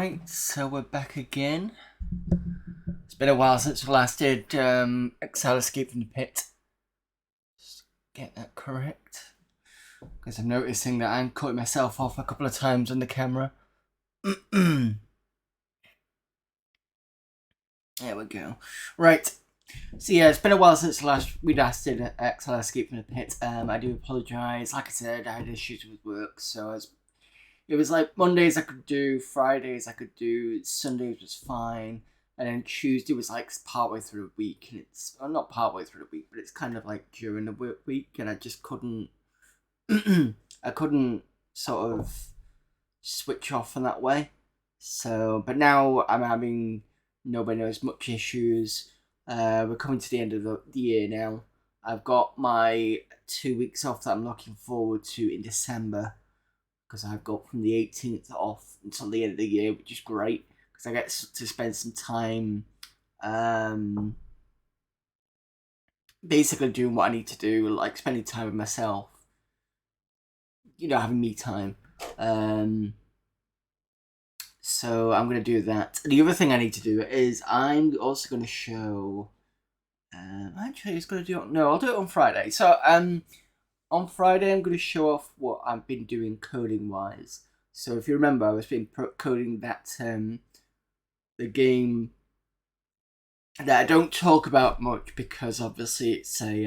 Right, so we're back again. It's been a while since we last did Exile Escape from the Pit. Just get that correct. Because I'm noticing that I'm cutting myself off a couple of times on the camera. There we go. Right. So yeah, it's been a while since we last did Exile Escape from the Pit. I do apologise. Like I said, I had issues with work, so it was like Mondays I could do, Fridays I could do, Sundays was fine, and then Tuesday was like partway through the week, and it's not partway through the week, but it's kind of like during the work week, and I just couldn't, I couldn't sort of switch off in that way. So, but now I'm having nobody knows much issues. We're coming to the end of the year now. I've got my 2 weeks off that I'm looking forward to in December, because I've got from the 18th off until the end of the year, which is great because I get to spend some time basically doing what I need to do, like spending time with myself, having me time. So I'm going to do that. The other thing I need to do is I'm also going to show. Actually, it's going to do it. No, I'll do it on Friday. So on Friday, I'm going to show off what I've been doing coding wise. So if you remember, I was been coding that the game that I don't talk about much because obviously it's a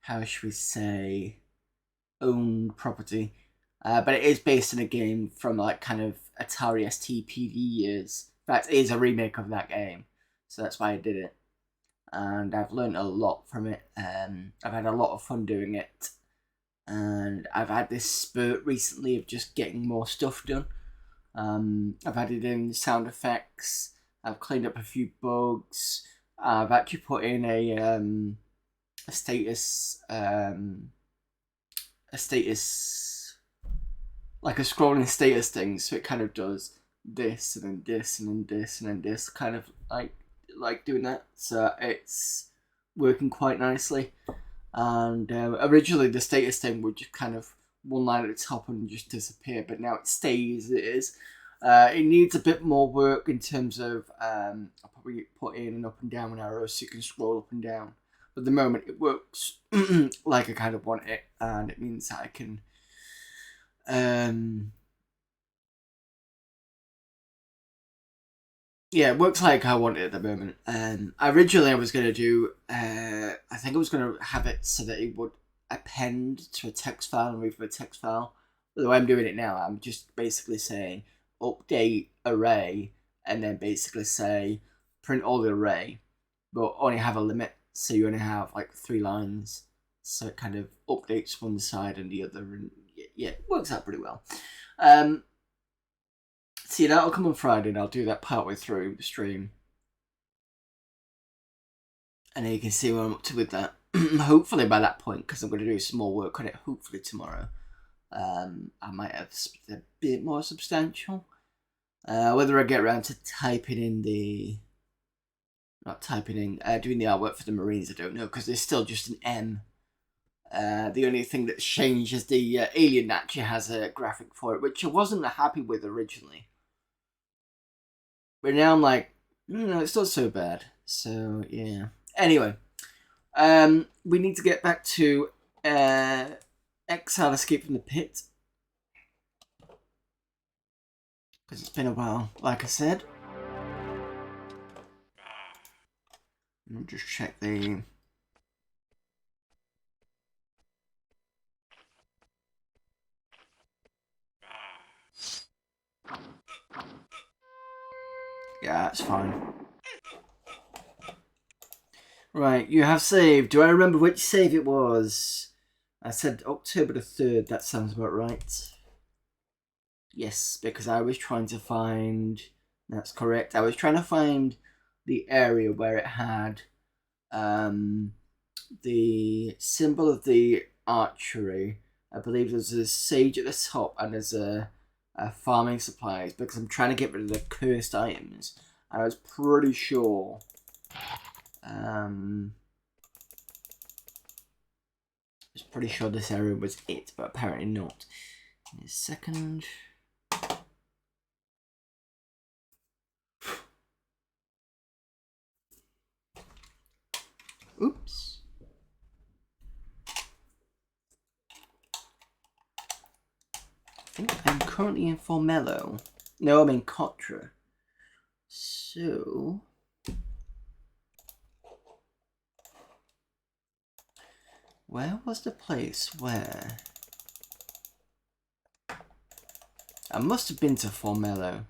how should we say, owned property, but it is based in a game from like kind of Atari ST years. In fact, it is a remake of that game, so that's why I did it. And I've learned a lot from it. I've had a lot of fun doing it, and I've had this spurt recently of just getting more stuff done. I've added in sound effects. I've cleaned up a few bugs. I've actually put in a status like a scrolling status thing, so it kind of does this and then this and then this and then this, kind of like doing that. So it's working quite nicely. And originally the status thing would just kind of one line at the top and just disappear, but now it stays as it is. It needs a bit more work in terms of I'll probably put in an up and down arrow so you can scroll up and down. But at the moment it works like I kind of want it, and it means that I can yeah, it works like I want it at the moment. Originally I was going to do, I think I was going to have it so that it would append to a text file and read from a text file. But the way I'm doing it now, I'm just basically saying update array, and then basically say print all the array, but only have a limit, so you only have like 3 lines, so it kind of updates one side and the other, and yeah, it works out pretty well. See, that'll come on Friday, and I'll do that partway through the stream. And then you can see what I'm up to with that. Hopefully by that point, because I'm going to do some more work on it, hopefully tomorrow, I might have a bit more substantial. Whether I get around to typing in the... Not typing in, doing the artwork for the Marines, I don't know, because there's still just an M. The only thing that's changed is the alien actually has a graphic for it, which I wasn't happy with originally. But now I'm like, it's not so bad. So, yeah. Anyway, we need to get back to Exile Escape from the Pit, because it's been a while, like I said. Let me just check the... Yeah, that's fine. Right, you have saved. Do I remember which save it was? I said October the 3rd, that sounds about right. Yes, because I was trying to find... That's correct. I was trying to find the area where it had the symbol of the archery. I believe there's a sage at the top, and there's a farming supplies, because I'm trying to get rid of the cursed items. And I was pretty sure this area was it, but apparently not. Give me a second. Oops. I think I'm currently in Formello. No, I'm in Cotra. So... where was the place where... I must have been to Formello.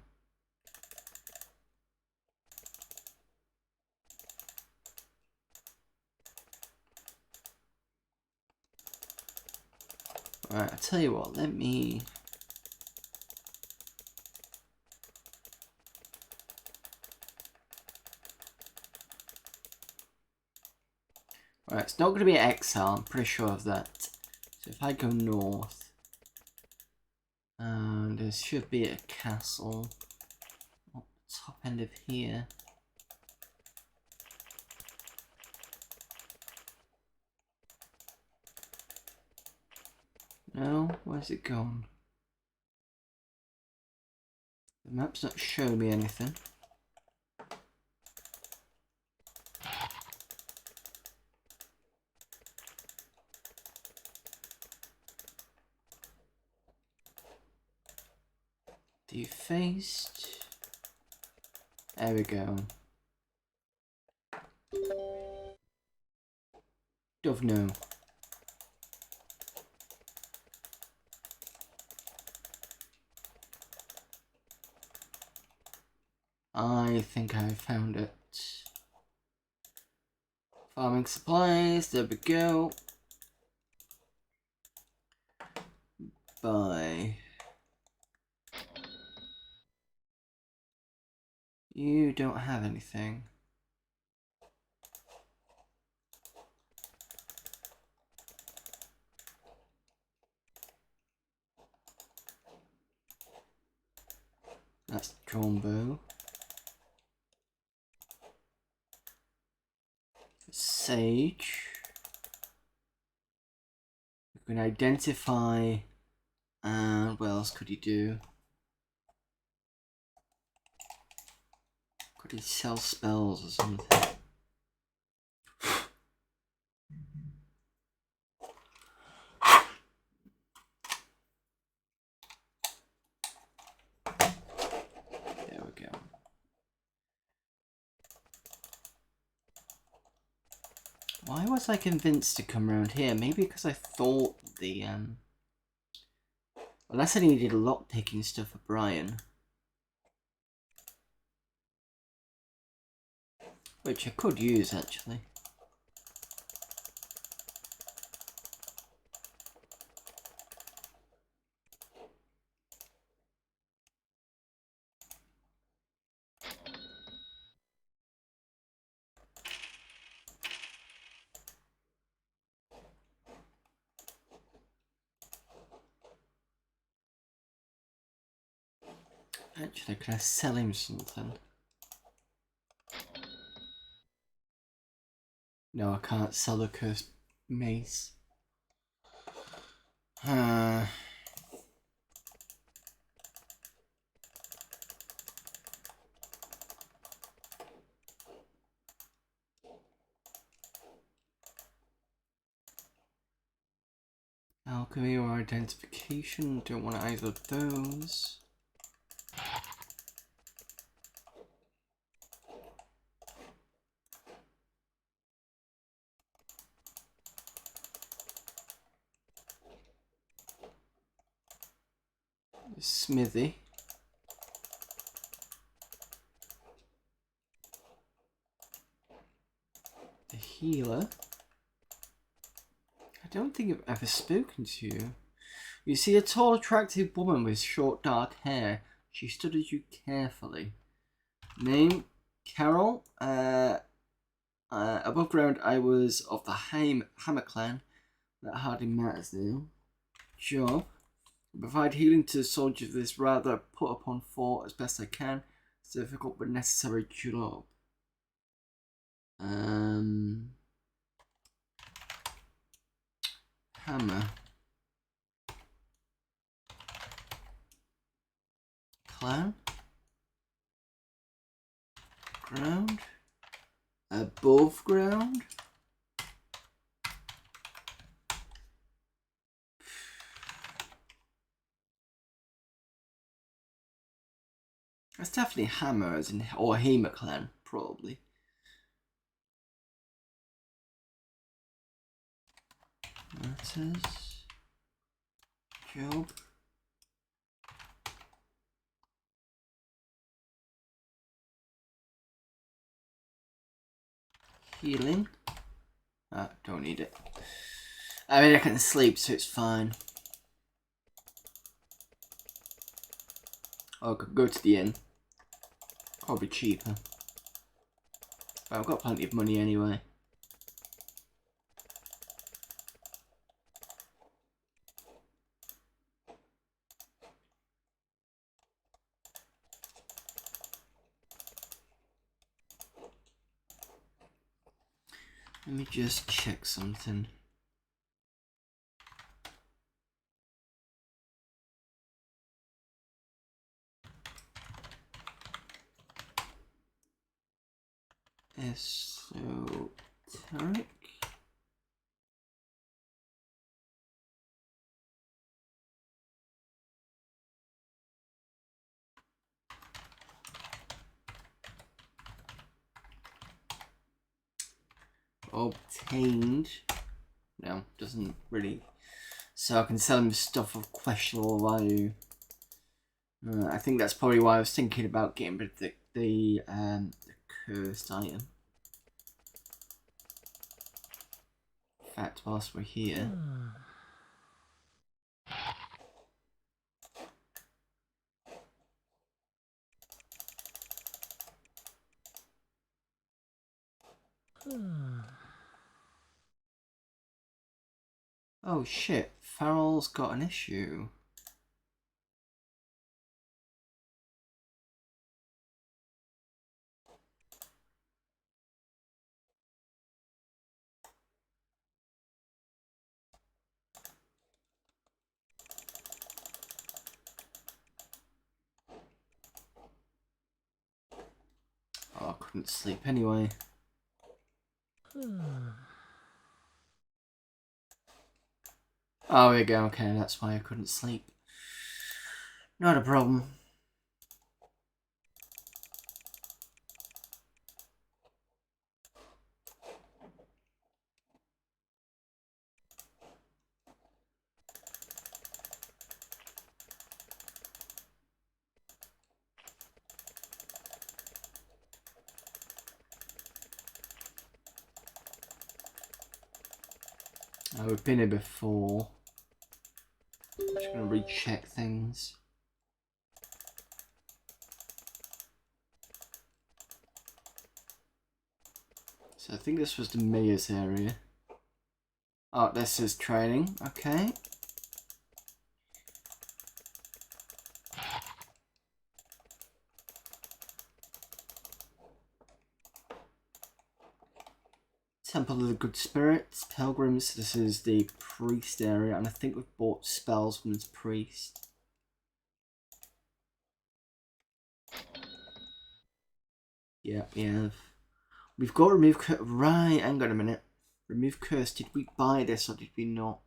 Right, I'll tell you what, let me... Right, it's not going to be Exile, I'm pretty sure of that. So if I go north... there should be a castle at the top end of here. No, where's it gone? The map's not showing me anything. Defaced. There we go. Don't know. I think I found it. Farming supplies, there we go. Bye. You don't have anything. That's drawn bow. Sage. We can identify. And what else could he do? Could he sell spells or something? There we go. Why was I convinced to come around here? Maybe because I thought the unless I needed lockpicking stuff for Brian. Which I could use actually. Actually, can I sell him something? No, I can't sell the cursed mace. Alchemy or identification, don't want either of those. Smithy. The healer. I don't think I've ever spoken to you. You see a tall, attractive woman with short, dark hair. She studies you carefully. Name, Carol. Above ground, I was of the Hammer clan. That hardly matters now. Job. Provide healing to soldiers of this rather put upon fort as best I can. It's a difficult but necessary job. Hammer. Clan. Ground. Above ground. It's definitely hammers or Hemoclan, probably. Matters. Job. Healing. Don't need it. I mean, I can sleep, so it's fine. Oh, I could go to the inn. Probably cheaper. But I've got plenty of money anyway. Let me just check something. Esoteric. Obtained. No, doesn't really. So I can sell him stuff of questionable value. I think that's probably why I was thinking about getting rid of the cursed item. In fact, whilst we're here. Oh shit, Farrell's got an issue. Oh, I couldn't sleep anyway. Oh, there we go. Okay, that's why I couldn't sleep. Not a problem. Oh, we've been here before. I'm just gonna recheck things. So I think this was the mayor's area. Oh, this is training. Okay. Temple of the Good Spirits, Pilgrims. This is the priest area, and I think we've bought spells from this priest. Yeah, we have. We've got remove curse. Right, hang on a minute. Remove curse. Did we buy this or did we not?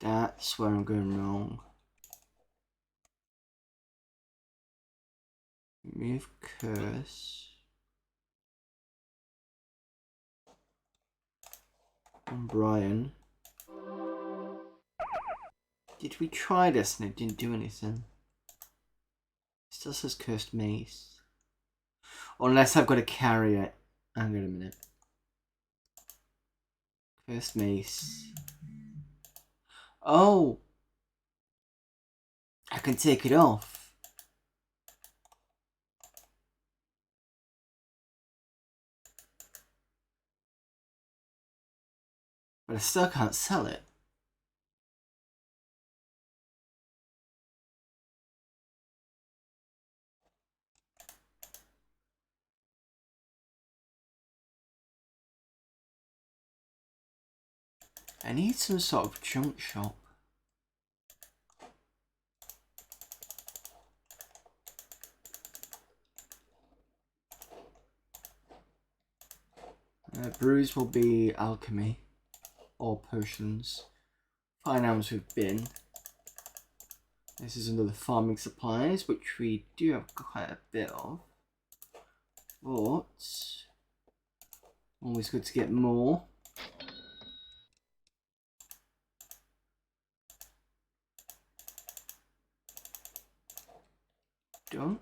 That's where I'm going wrong. Remove curse. On Brian. Did we try this and it didn't do anything? It still says cursed mace. Unless I've got to carry it. Hang on a minute. Cursed mace. Oh! I can take it off. But I still can't sell it. I need some sort of junk shop. Brews will be alchemy or potions. finance we've been. This is under the farming supplies, which we do have quite a bit of. But always good to get more. Done.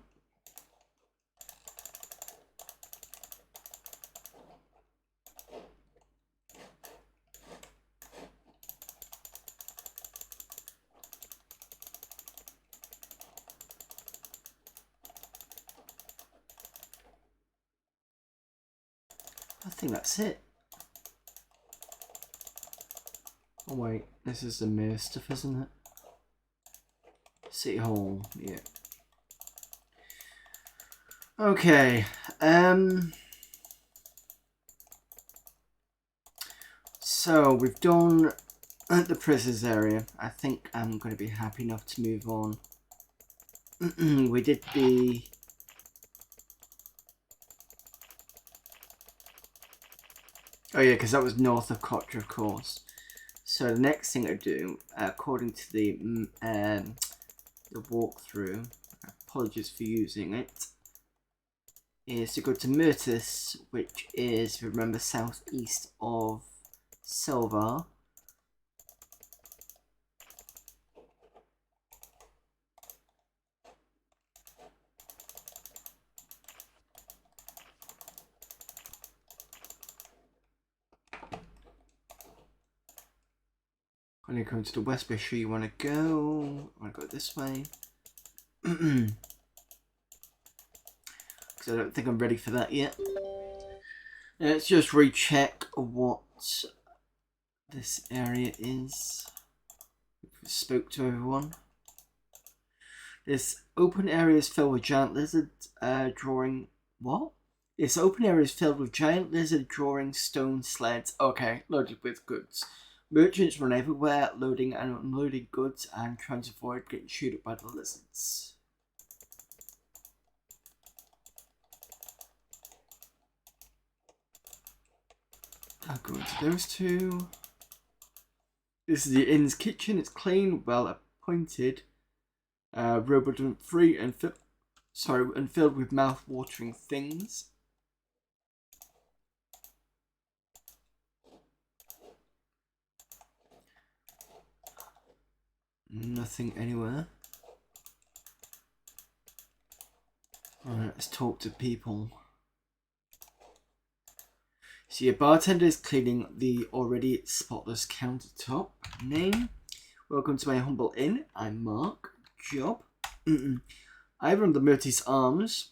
I think that's it. Oh wait, this is the mirror stuff, isn't it? City Hall, yeah. Okay, so we've done the prisoners area. I think I'm going to be happy enough to move on. We did the... Oh yeah, because that was north of Kotra, of course. So the next thing I do, according to the walkthrough, apologies for using it, is to go to Myrtis, which is, if you remember, southeast of Silvar. When you come to the west, be sure you want to go. I want to go this way. Because I don't think I'm ready for that yet. Let's just recheck what this area is. We spoke to everyone. This open area is filled with giant lizard drawing... What? This open area is filled with giant lizard drawing stone sleds. Okay, loaded with goods. Merchants run everywhere, loading and unloading goods and trying to avoid getting chewed up by the lizards. I'll go into those two. This is the inn's kitchen. It's clean, well appointed, rodent-free, and filled with mouth-watering things. Nothing anywhere. Alright, let's talk to people. So your bartender is cleaning the already spotless countertop. Name? Welcome to my humble inn. I'm Mark. Job? I run the Myrtis Arms,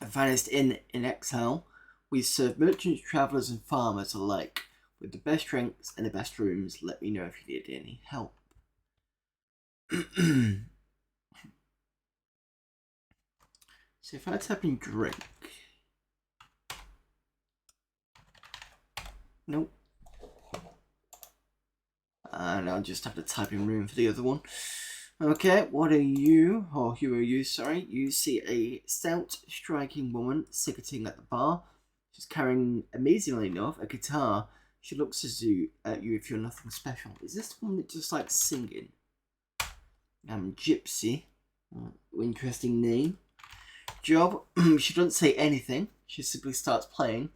the finest inn in Exile. We serve merchants, travellers and farmers alike, with the best drinks and the best rooms. Let me know if you need any help. So if I type in drink... Nope. And I'll just have to type in room for the other one. Okay, what are you? Or who are you, sorry. You see a stout, striking woman sitting at the bar. She's carrying, amazingly enough, a guitar. She looks at you if you're nothing special. Is this the woman that just likes singing? Gypsy. Interesting name. Job. She doesn't say anything. She simply starts playing.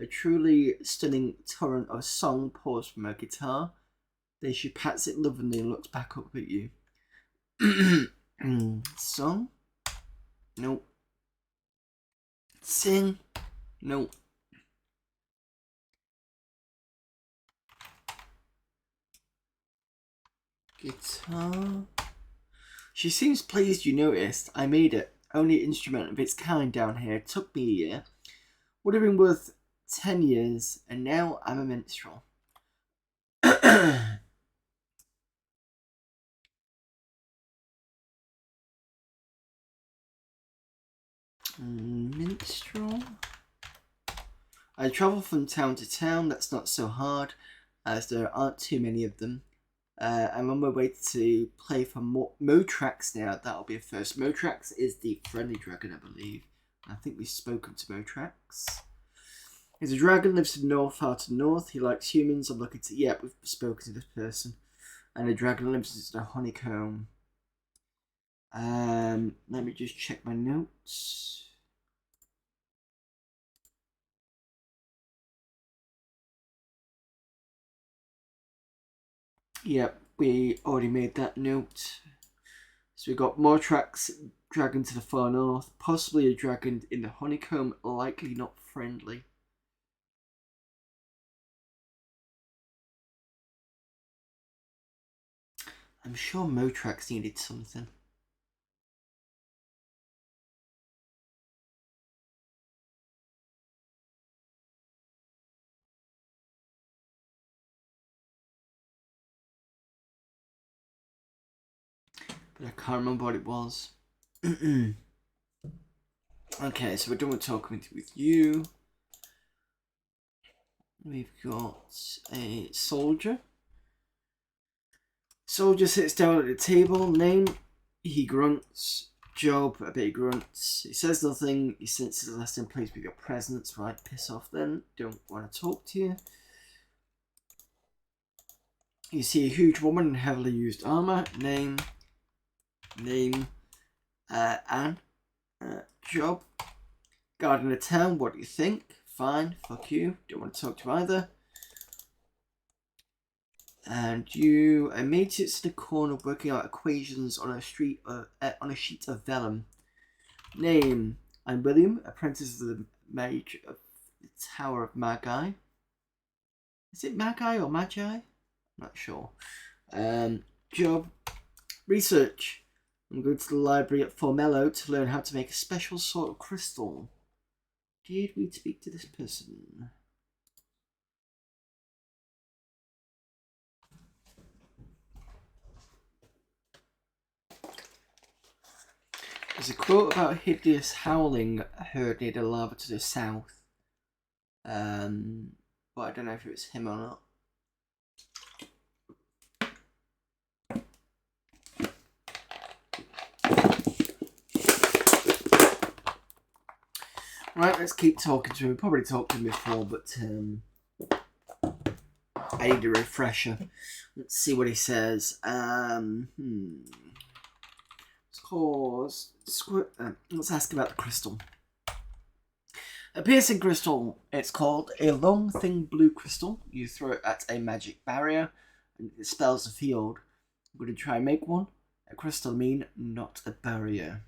A truly stunning torrent of song pours from her guitar. Then she pats it lovingly and looks back up at you. Song? Nope. Sing? Nope. Guitar? She seems pleased you noticed. I made it. Only instrument of its kind down here. It took me a year. Would have been worth 10 years, and now I'm a minstrel. Minstrel? I travel from town to town. That's not so hard, as there aren't too many of them. I'm on my way to play for Motrax now. That'll be a first. Motrax is the friendly dragon, I believe. I think we've spoken to Motrax. He's a dragon, lives in the north, far to the north. He likes humans. I'm looking to... Yeah, we've spoken to this person. and a dragon lives in a honeycomb. Let me just check my notes. Yep, we already made that note. So we got more tracks, dragon to the far north, possibly a dragon in the honeycomb, likely not friendly. I'm sure Motrax needed something. But I can't remember what it was. Okay, so we're done with talking with you. We've got a soldier. Soldier sits down at the table. Name, he grunts. Job, a bit grunts. He says nothing. He senses less than pleased with your presence. Right, piss off then. Don't want to talk to you. You see a huge woman in heavily used armor. Name, Anne. Job. Guard in the town, what do you think? Fine, fuck you. Don't want to talk to you either. And you, a mate sits in the corner working out equations on a sheet of vellum. Name, I'm William, apprentice of the mage of the Tower of Magi. Is it Magi or Magi? I'm not sure. Job, research. I'm going to the library at Formello to learn how to make a special sort of crystal. Did we speak to this person? There's a quote about hideous howling heard near the lava to the south. But I don't know if it was him or not. Right, let's keep talking to him. We probably talked to him before, but I need a refresher. Let's see what he says. Let's ask about the crystal. A piercing crystal. It's called a long, thin blue crystal. You throw it at a magic barrier, and it dispels the field. I'm going to try and make one. A crystal mean, not a barrier.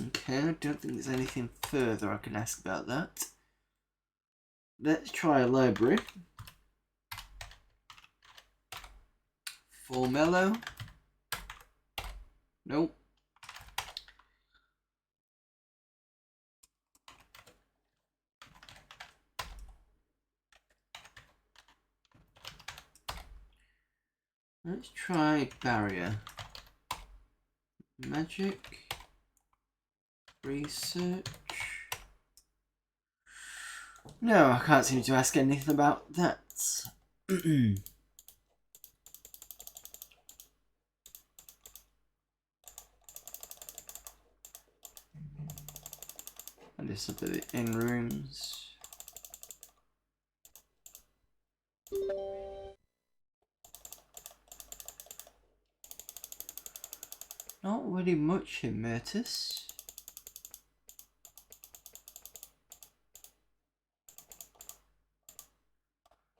Okay, I don't think there's anything further I can ask about that. Let's try a library. Formello. Nope. Let's try barrier. Magic. Research. No, I can't seem to ask anything about that. And just look at the in rooms. Not really much in Myrtus.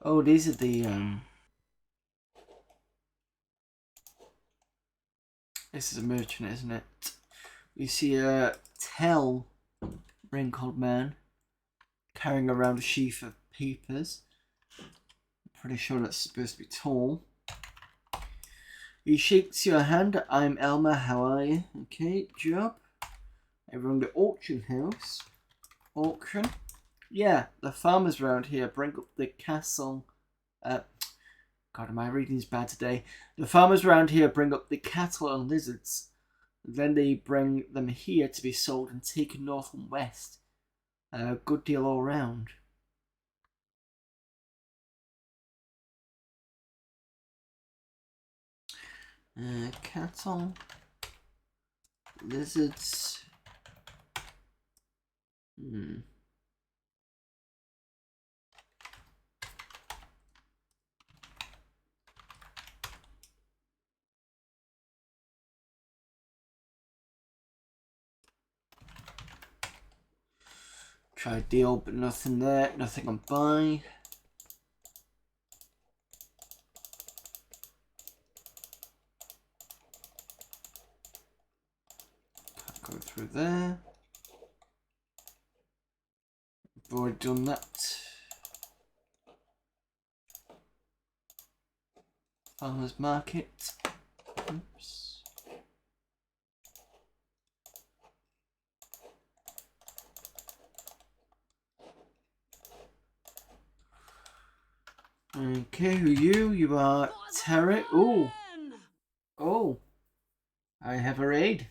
Oh, these are the this is a merchant, isn't it? You see a tell wrinkled man carrying around a sheaf of papers. I'm pretty sure that's supposed to be tall. He shakes your hand. I'm Elmer. How are you? Okay, job. I run the auction house. Auction. Yeah, the farmers around here bring up the castle. God, my reading's bad today. The farmers around here bring up the cattle and lizards. Then they bring them here to be sold and taken north and west. A good deal all round. Cattle. Lizards. Try deal, but nothing there. Nothing on buy. Can't go through there. We've already done that. Farmers market. Oops. Okay, who are you? You are Terry. Oh. Oh. I have a raid.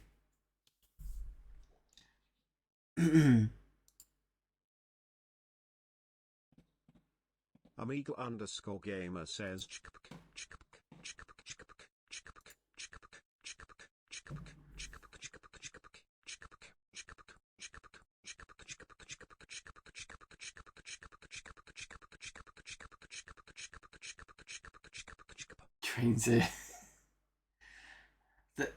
Amigo_gamer says Trains it.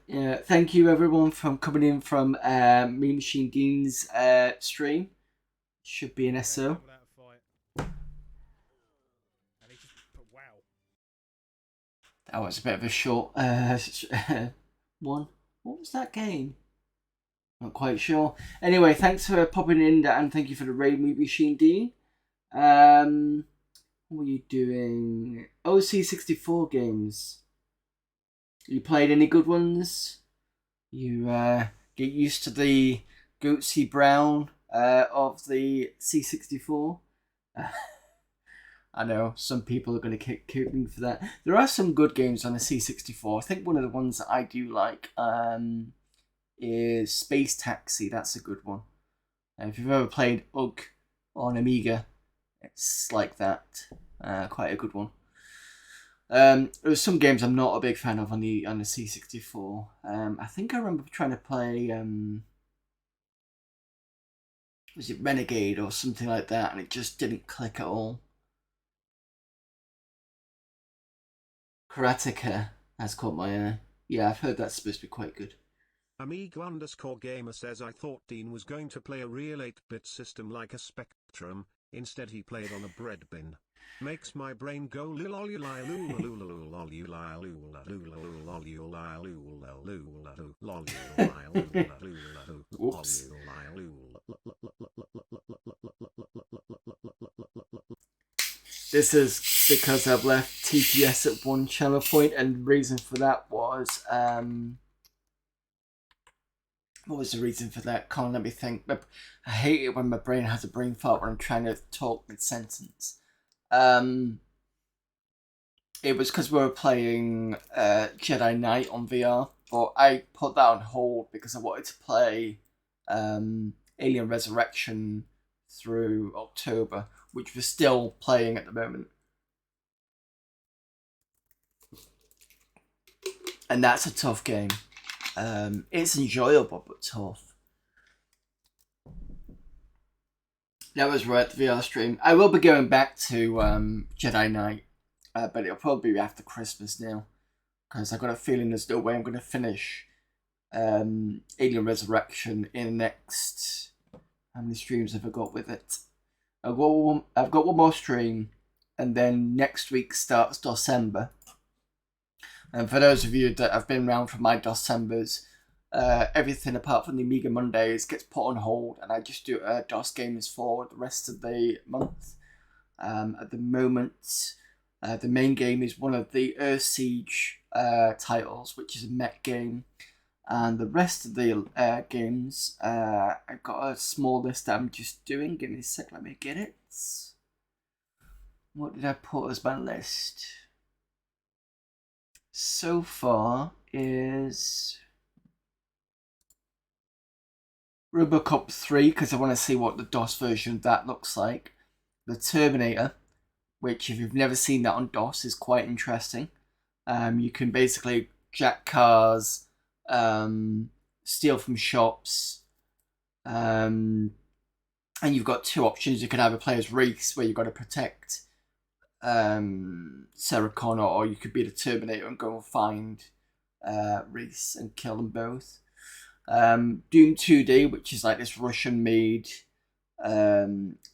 Yeah, thank you everyone for coming in from Me Machine Dean's stream. Should be an SO. That was a bit of a short one. What was that game? Not quite sure. Anyway, thanks for popping in and thank you for the raid, Me Machine Dean. What were you doing? OC64 games. You played any good ones? You get used to the Gootsy Brown of the C64. I know some people are going to kick me for that. There are some good games on the C64. I think one of the ones that I do like is Space Taxi. That's a good one. If you've ever played UG on Amiga, it's like that. Quite a good one. There's some games I'm not a big fan of on the C64. I think I remember trying to play was it Renegade or something like that, and it just didn't click at all. Karateka has caught my eye. Yeah, I've heard that's supposed to be quite good. Amigo_gamer says I thought Dean was going to play a real 8-bit system like a Spectrum. Instead he played on a bread bin. Makes my brain go Whoops. This is because I've left TPS at one channel point, and the reason for that was what was the reason for that? Can't let me think. But I hate it when my brain has a brain fart when I'm trying to talk mid-sentence. It was because we were playing Jedi Knight on VR, but I put that on hold because I wanted to play Alien Resurrection through October, which we're still playing at the moment. And that's a tough game. It's enjoyable but tough. That was right, the VR stream. I will be going back to Jedi Knight, but it'll probably be after Christmas now, because I've got a feeling there's no way I'm going to finish Alien Resurrection in the next... How many streams have I got with it? I've got one more stream, and then next week starts December. And for those of you that have been around for my Decembers, everything apart from the Amiga Mondays gets put on hold, and I just do DOS games for the rest of the month. At the moment, the main game is one of the Earth Siege titles, which is a mech game. And the rest of the games, I've got a small list that I'm just doing. Give me a sec, let me get it. What did I put as my list? So far is Robocop 3, because I want to see what the DOS version of that looks like. The Terminator, which if you've never seen that on DOS is quite interesting. You can basically jack cars, steal from shops, and you've got two options. You can either play as Reese, where you've got to protect Sarah Connor, or you could be the Terminator and go and find Reese and kill them both. Doom 2D, which is like this Russian-made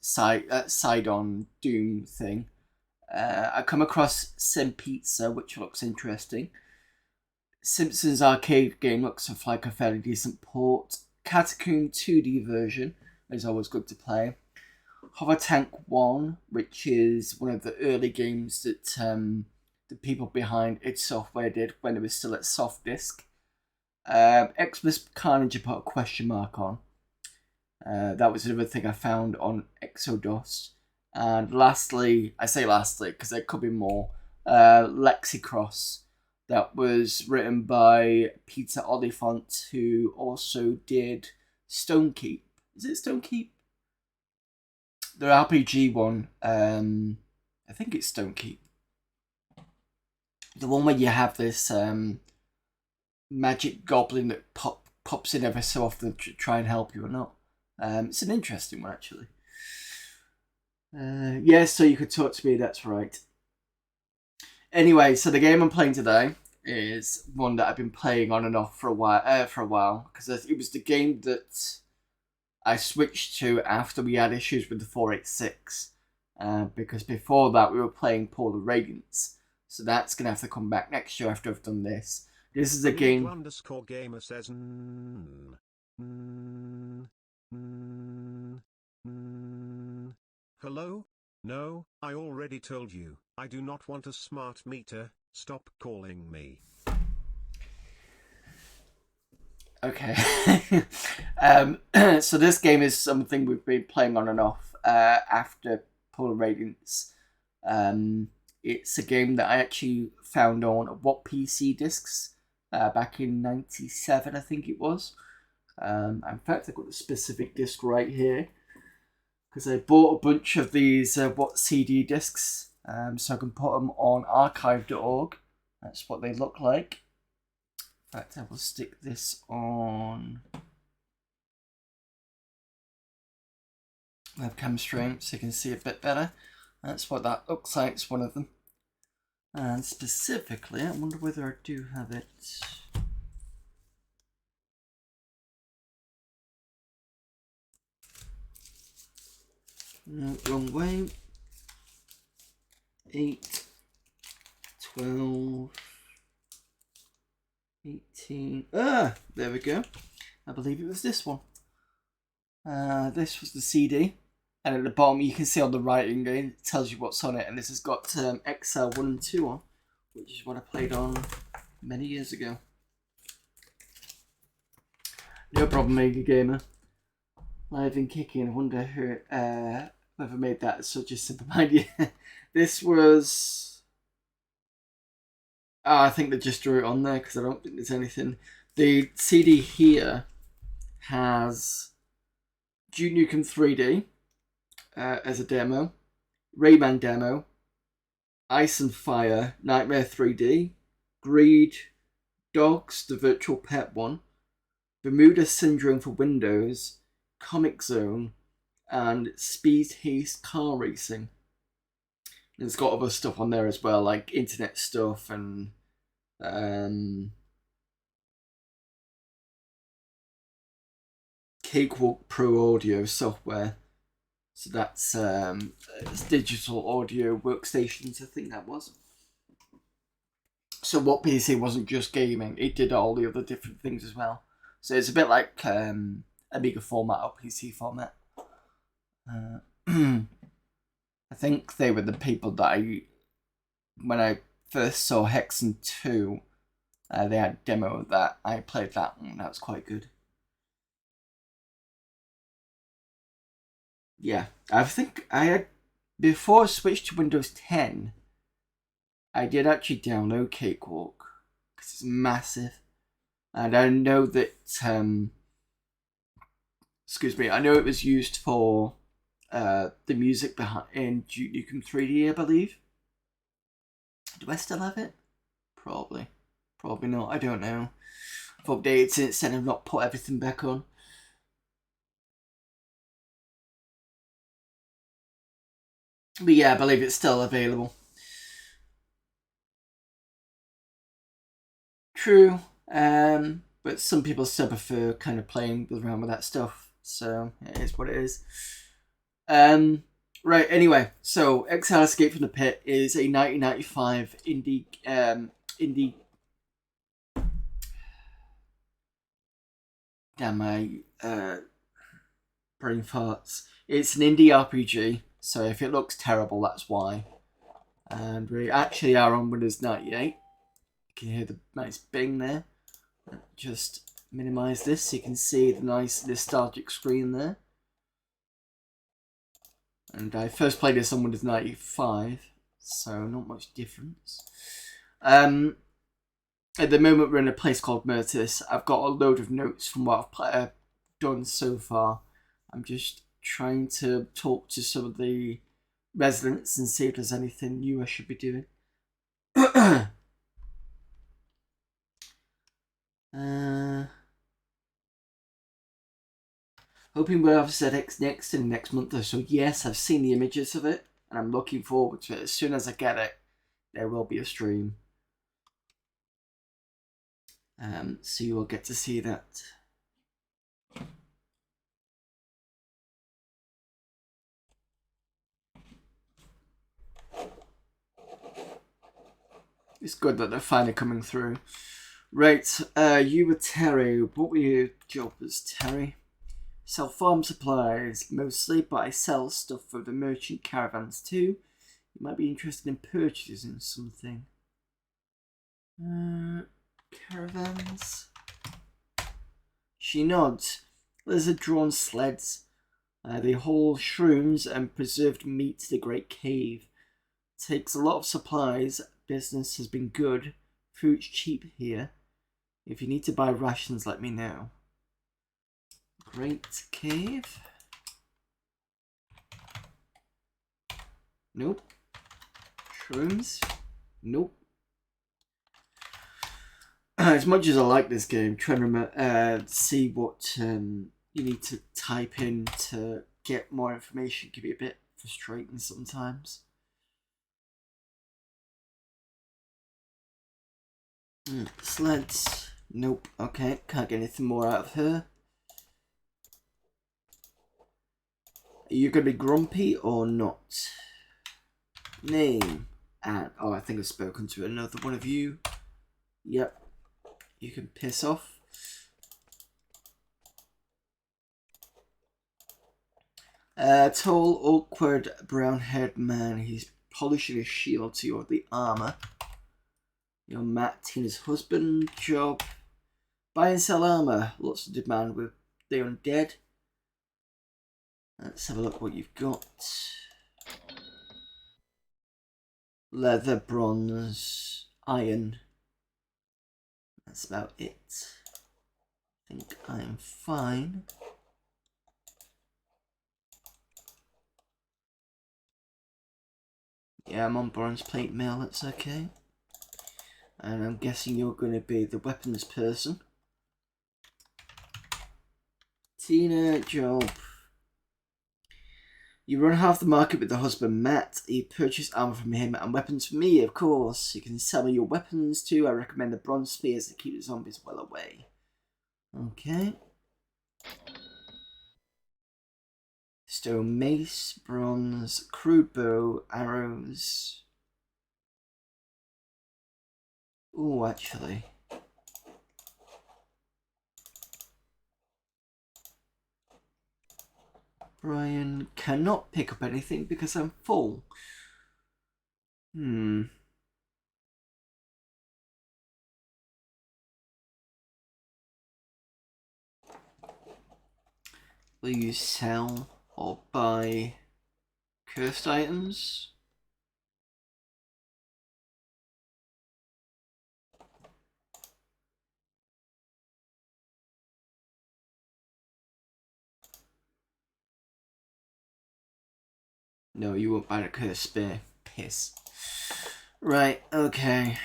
side-on Doom thing. I come across Sim Pizza, which looks interesting. Simpsons arcade game looks like a fairly decent port. Catacomb 2D version is always good to play. Hover Tank 1, which is one of the early games that the people behind id Software did when it was still at soft disk. Xmas Carnage I put a question mark on. That was another thing I found on Exodus. And lastly, I say lastly because there could be more, Lexicross. That was written by Peter Oliphant, who also did Stonekeep. Is it Stonekeep? The RPG one. I think it's Stonekeep. The one where you have this magic goblin that pops in ever so often to try and help you or not. It's an interesting one, actually. Yeah, so you could talk to me, that's right. Anyway, so the game I'm playing today is one that I've been playing on and off for a while, because it was the game that I switched to after we had issues with the 486. Because before that we were playing Polar Radiance. So that's going to have to come back next year after I've done this. This is a game... Underscore gamer says... Hello? No, I already told you. I do not want a smart meter. Stop calling me. Okay. So this game is something we've been playing on and off after Polar Radiance. It's a game that I actually found on What PC discs back in '97, I think it was. In fact, I've got the specific disc right here because I bought a bunch of these What CD discs so I can put them on archive.org. That's what they look like. In fact, I will stick this on webcam stream so you can see a bit better. That's what that looks like. It's one of them. And specifically, I wonder whether I do have it. No, wrong way. 8, 12, 18. There we go. I believe it was this one. This was the CD. And at the bottom, you can see on the writing, it tells you what's on it. And this has got Exile 1 and 2 on, which is what I played on many years ago. No problem, Mega Gamer. Live and kicking. I wonder whoever made that such a simple idea. This was... I think they just drew it on there because I don't think there's anything. The CD here has Duke Nukem 3D as a demo, Rayman demo, Ice and Fire, Nightmare 3D, Greed, Dogs, the Virtual Pet one, Bermuda Syndrome for Windows, Comic Zone, and Speed Haste Car Racing. And it's got other stuff on there as well, like internet stuff and Cakewalk Pro Audio software. So that's it's digital audio workstations, I think that was. So What PC wasn't just gaming, it did all the other different things as well. So it's a bit like Amiga format or PC format. I think they were the people that when I first saw Hexen 2, they had a demo of that. I played that one, that was quite good. Yeah, I think I had, before I switched to Windows 10, I did actually download Cakewalk, because it's massive. And I know that, excuse me, I know it was used for the music in Duke Nukem 3D, I believe. Do I still have it? Probably. Probably not, I don't know. I've updated since then and not put everything back on. But yeah, I believe it's still available. True, but some people still prefer kind of playing around with that stuff, so it is what it is. Right. Anyway, so Exile Escape from the Pit is a 1995 indie. Damn my brain farts. It's an indie RPG, so if it looks terrible, that's why. And we actually are on Windows 98. You can hear the nice bing there. Just minimize this so you can see the nice nostalgic screen there. And I first played this on Windows 95, so not much difference. At the moment, we're in a place called Myrtis. I've got a load of notes from what I've done so far. I'm just trying to talk to some of the residents and see if there's anything new I should be doing. Hoping we'll have ZX next in the next month or so. Yes, I've seen the images of it, and I'm looking forward to it. As soon as I get it, there will be a stream. So you will get to see that. It's good that they're finally coming through. Right, you were Terry. What were your job as, Terry? Sell farm supplies, mostly, but I sell stuff for the merchant caravans too. You might be interested in purchasing something. Caravans. She nods. Lizard-drawn sleds. They haul shrooms and preserved meat to the Great Cave. Takes a lot of supplies. Business has been good. Food's cheap here. If you need to buy rations, let me know. Great Cave. Nope. Shrooms. Nope. As much as I like this game, trying to see what you need to type in to get more information can be a bit frustrating sometimes. Sleds. Nope. Okay, can't get anything more out of her. Are you going to be grumpy or not? Name. And, oh, I think I've spoken to another one of you. Yep. You can piss off. Tall, awkward, brown-haired man. He's polishing his shield to your the armor. You're Matt, Tina's husband. Job. Buy and sell armor. Lots of demand with the undead. Let's have a look what you've got. Leather, bronze, iron. That's about it. I think I'm fine. Yeah, I'm on bronze plate mail, that's okay. And I'm guessing you're going to be the weapons person. Tina, job. You run half the market with the husband, Matt. You purchase armor from him and weapons from me, of course. You can sell me your weapons too. I recommend the bronze spears to keep the zombies well away. Okay. Stone mace, bronze, crude bow, arrows. Oh, actually. Brian cannot pick up anything because I'm full. Will you sell or buy cursed items? No, you won't buy a cursed spear. Piss. Right, okay.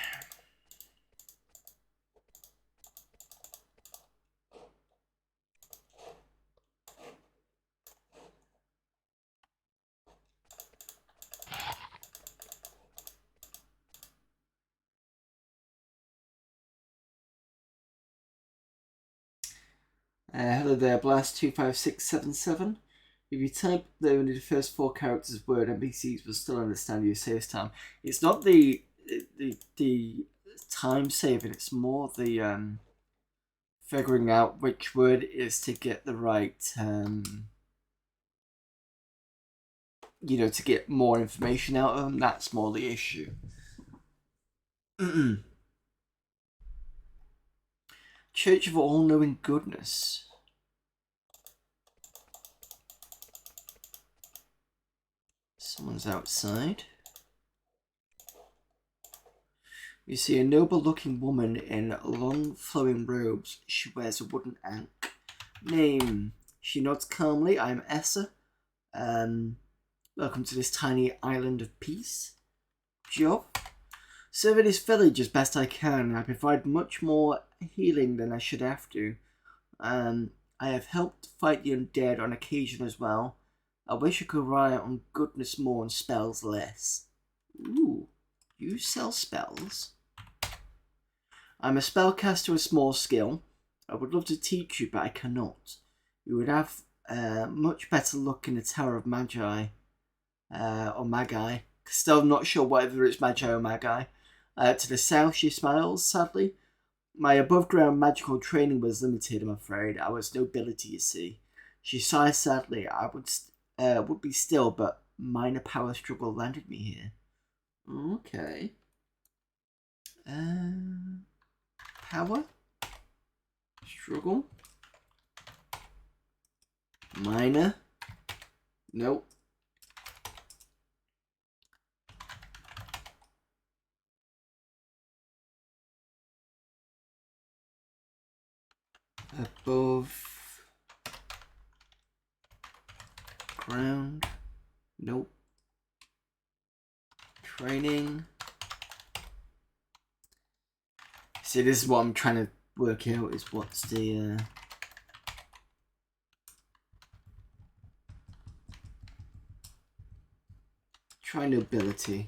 Hello there, Blast25677. If you type only the first 4 characters word, NPCs will still understand your saves time. It's not the time saving. It's more the figuring out which word it is to get the right to get more information out of them. That's more the issue. Church of All-Knowing Goodness. Someone's outside. You see a noble-looking woman in long flowing robes. She wears a wooden ankh. Name. She nods calmly. I'm Essa. Welcome to this tiny island of peace. Job. Serving this village as best I can. I provide much more healing than I should have to. I have helped fight the undead on occasion as well. I wish I could rely on goodness more and spells less. Ooh, you sell spells? I'm a spellcaster with small skill. I would love to teach you, but I cannot. You would have much better luck in the Tower of Magi. Or Magi. Still not sure whether it's Magi or Magi. To the south, she smiles, sadly. My above-ground magical training was limited, I'm afraid. I was nobility, you see. She sighs sadly. I would be still, but minor power struggle landed me here. Okay. Power? Struggle? Minor? Nope. Above ground. Nope. Training. See, this is what I'm trying to work out, is what's the try nobility.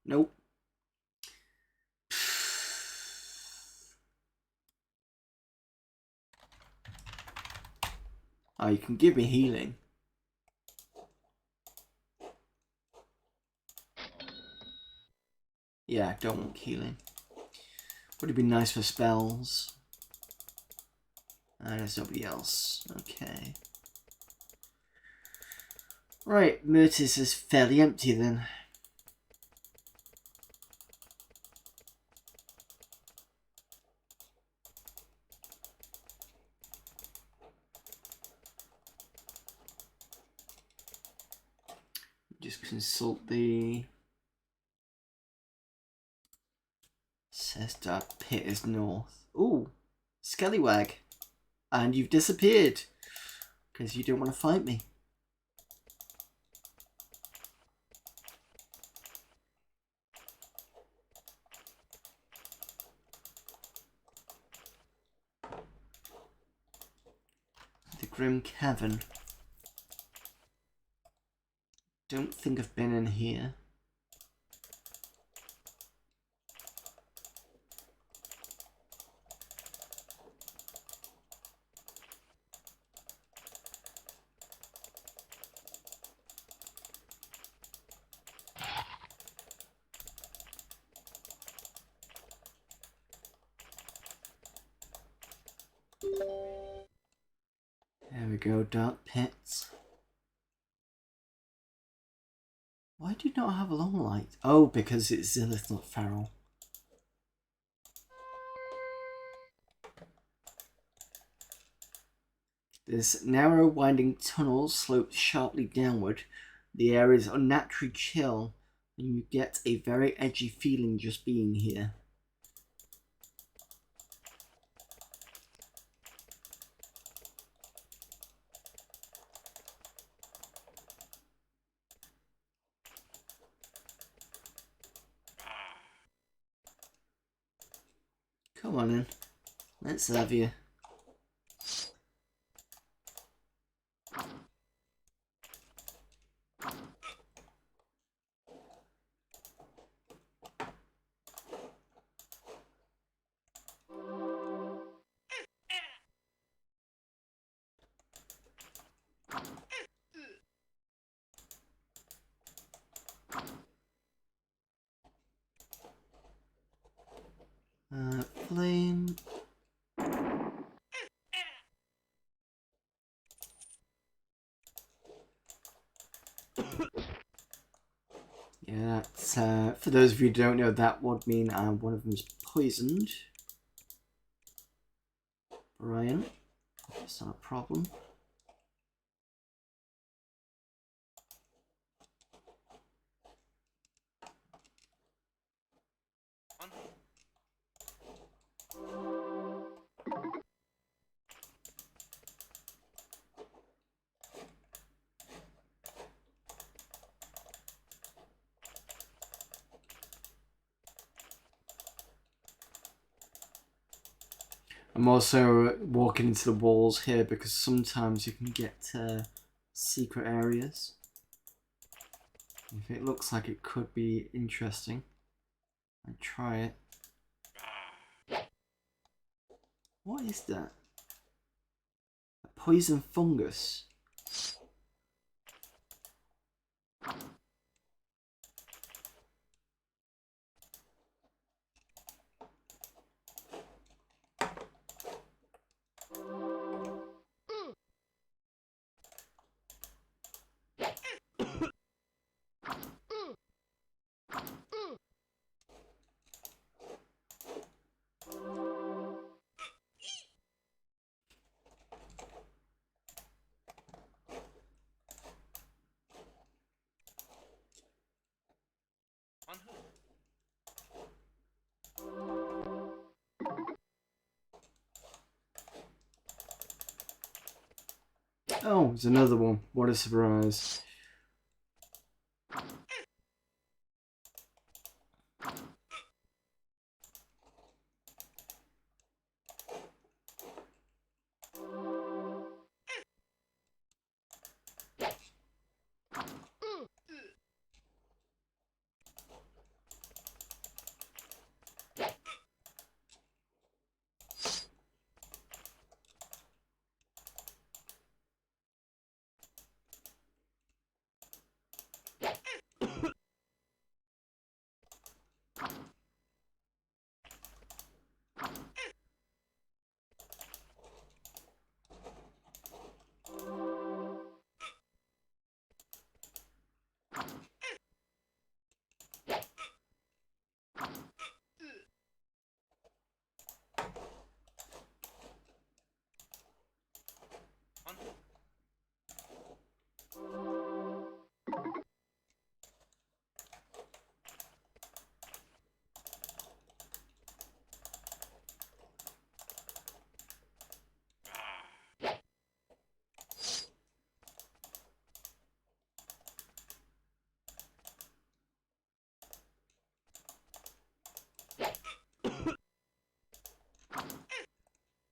Nope. Oh, you can give me healing. Yeah, I don't want healing. Would it be nice for spells? There's nobody else. Okay. Right, Myrtis is fairly empty then. Just consult the... Says Dark Pit is north. Ooh, Skellywag. And you've disappeared. Because you don't want to fight me. The Grim Cavern. Don't think I've been in here. There we go, Dark Pits. Why do you not have a long light? Oh, because it's Zilith, not Feral. This narrow, winding tunnel slopes sharply downward. The air is unnaturally chill, and you get a very edgy feeling just being here. Come on in. Let's have you. Flame. Yeah, that's, for those of you who don't know, that would mean one of them is poisoned. Brian, that's not a problem. I'm also walking into the walls here because sometimes you can get secret areas. If it looks like it could be interesting, I'd try it. What is that? A poison fungus. Oh, there's another one. What a surprise.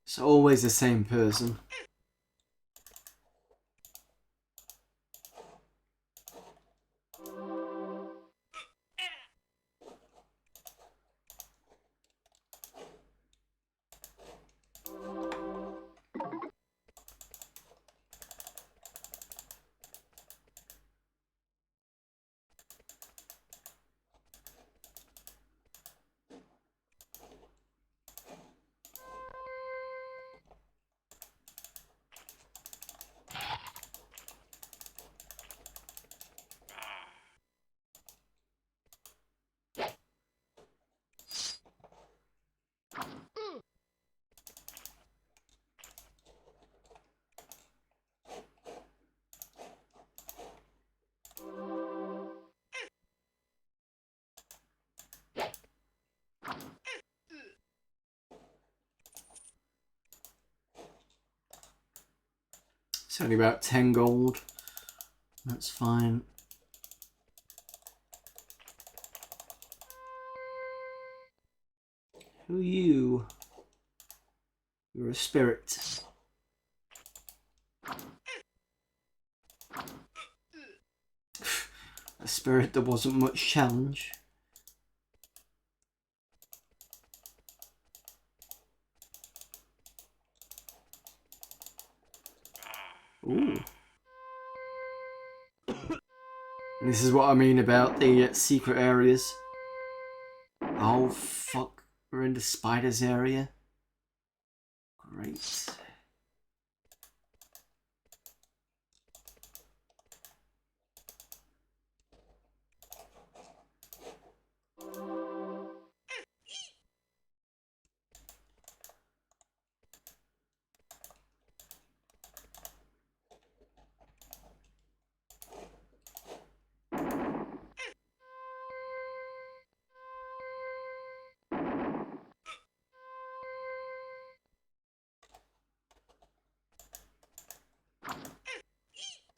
It's always the same person. It's only about 10 gold. That's fine. Who are you? You're a spirit. A spirit that wasn't much challenge. Ooh. This is what I mean about the secret areas. Oh, fuck. We're in the spiders area. Great.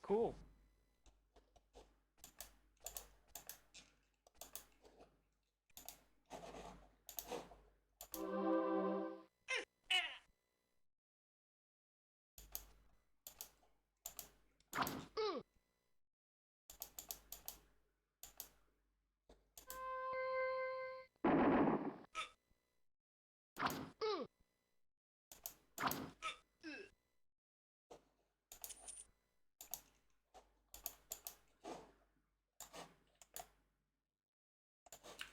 Cool.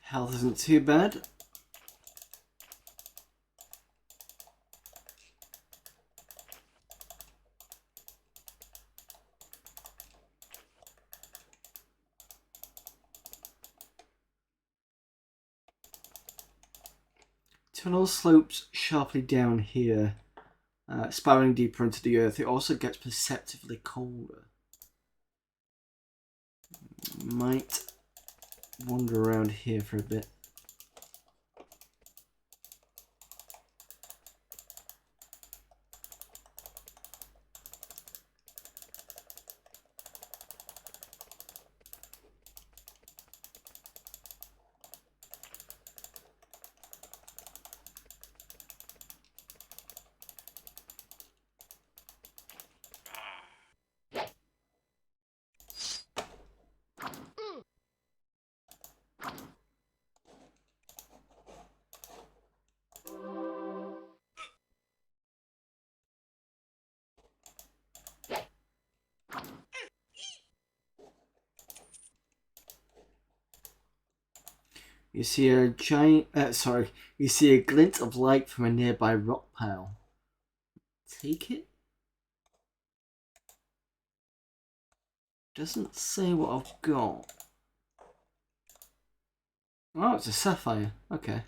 Health isn't too bad. Tunnel slopes sharply down here, spiraling deeper into the earth. It also gets perceptibly colder. Might wander around here for a bit. You see a you see a glint of light from a nearby rock pile. Take it? Doesn't say what I've got. Oh, it's a sapphire. Okay.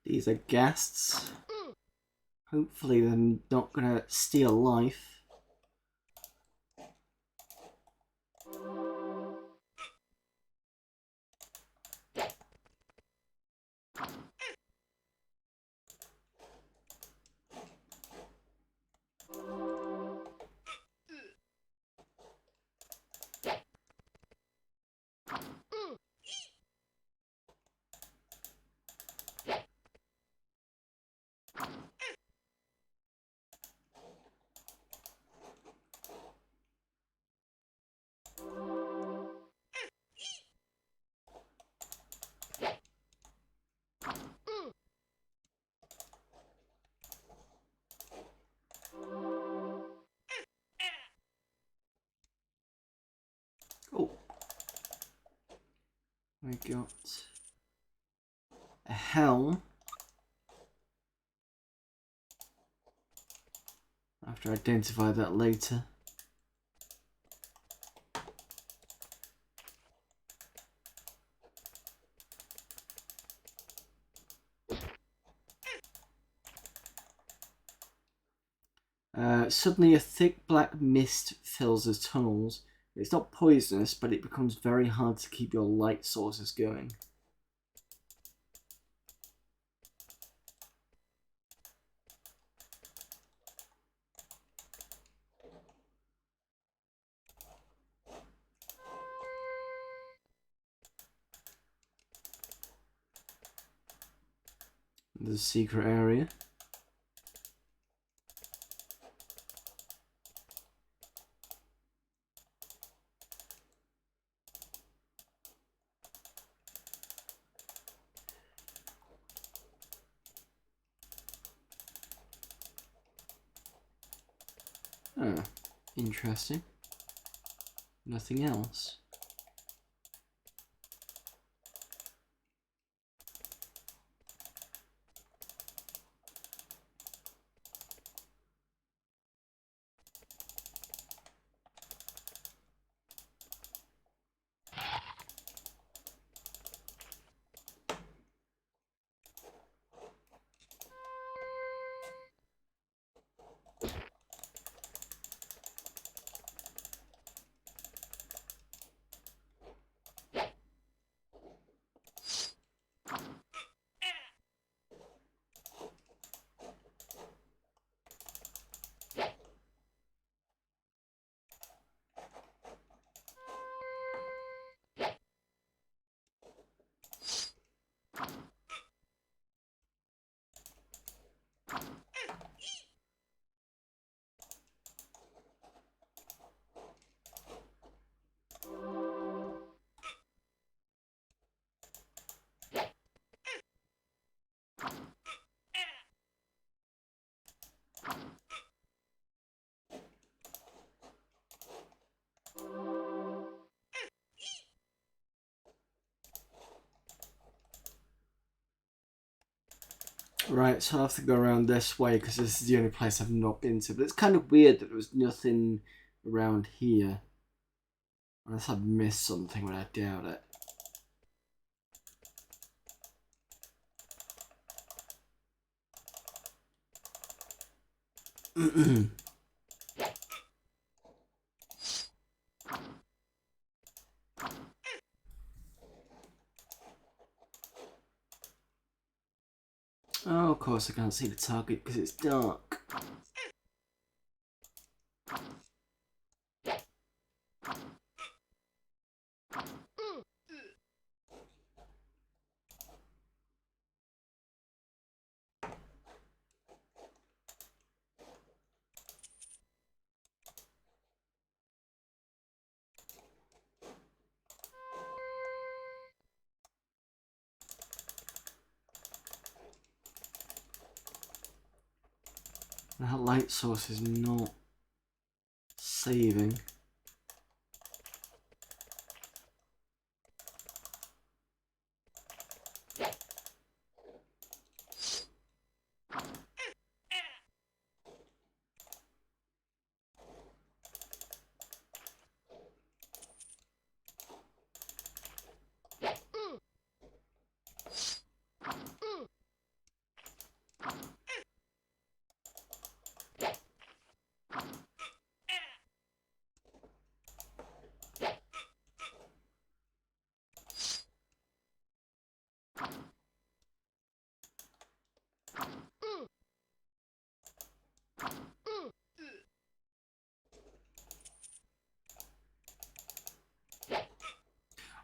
These are ghasts. Hopefully they're not gonna steal life. Oh. We got a helm. I have to identify that later. Suddenly a thick black mist fills the tunnels. It's not poisonous, but it becomes very hard to keep your light sources going. The secret area. Oh, interesting. Nothing else. Right, so I'll have to go around this way because this is the only place I've not been to. But it's kind of weird that there was nothing around here. Unless I've missed something, but I doubt it. Oh, of course I can't see the target because it's dark. That light source is not saving.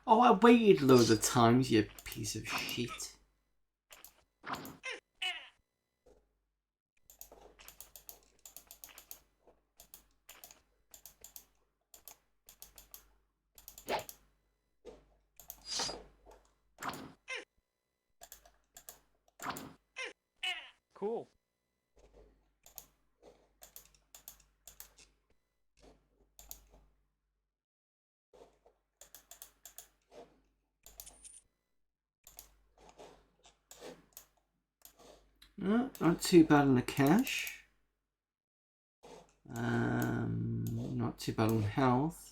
Oh, I waited loads of times, you piece of shit. Cool. Not too bad on the cash. Not too bad on health.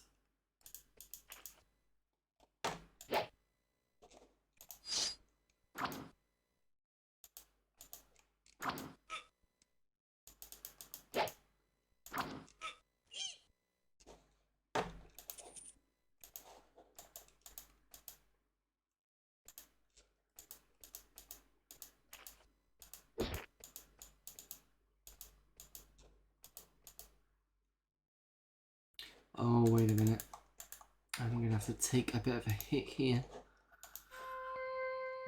Oh, wait a minute. I'm going to have to take a bit of a hit here.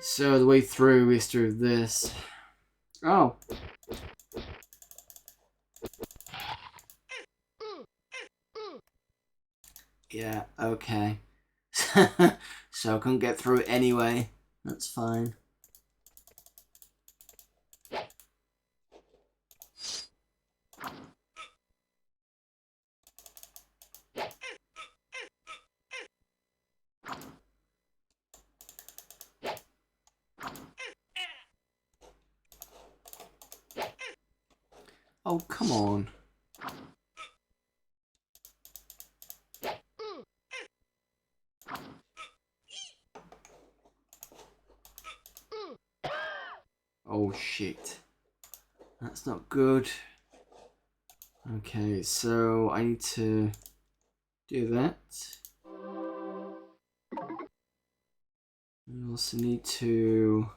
So the way through is through this. Oh. Yeah, okay. So I couldn't get through it anyway. That's fine. Oh, come on. Oh, shit. That's not good. Okay, so I need to do that. We also need to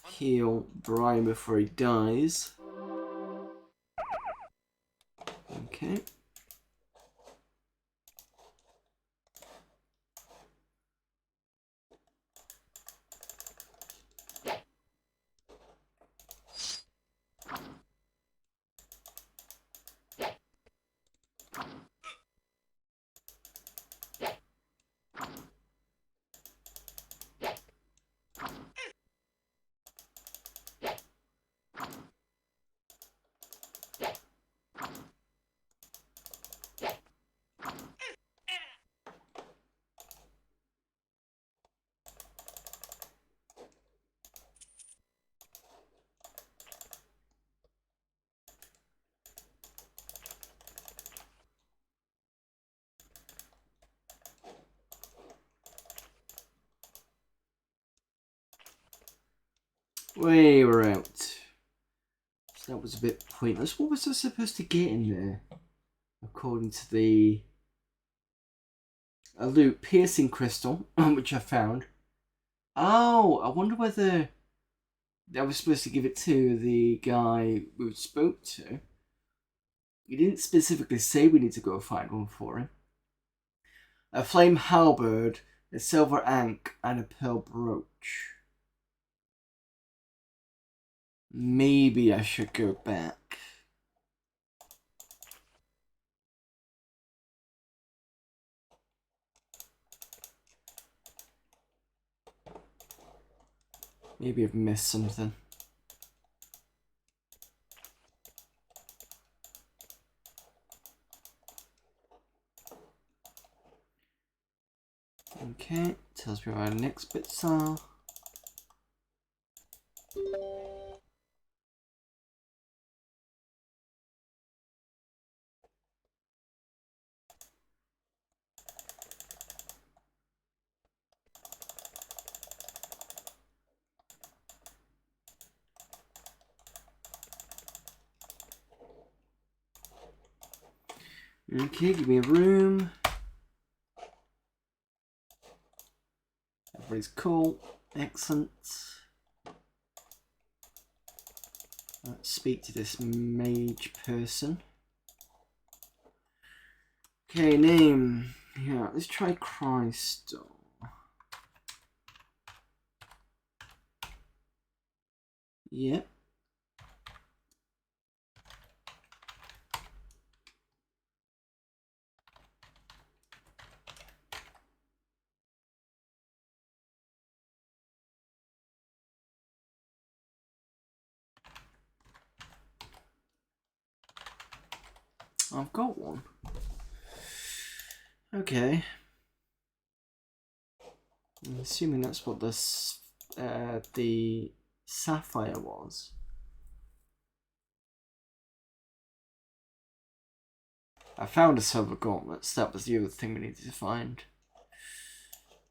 heal Brian before he dies. Okay. We're out. So that was a bit pointless. What was I supposed to get in there? According to the loot, piercing crystal, which I found. Oh, I wonder whether I was supposed to give it to the guy we spoke to. He didn't specifically say we need to go find one for him. A flame halberd, a silver ankh, and a pearl brooch. Maybe I should go back. Maybe I've missed something. Okay, tells me where our next bits are. Okay, give me a room. Everybody's cool. Excellent. Let's speak to this mage person. Okay, name. Yeah, let's try Crystal. Yep. I've got one. Okay. I'm assuming that's what this the sapphire was. I found a silver gauntlets. That was the other thing we needed to find.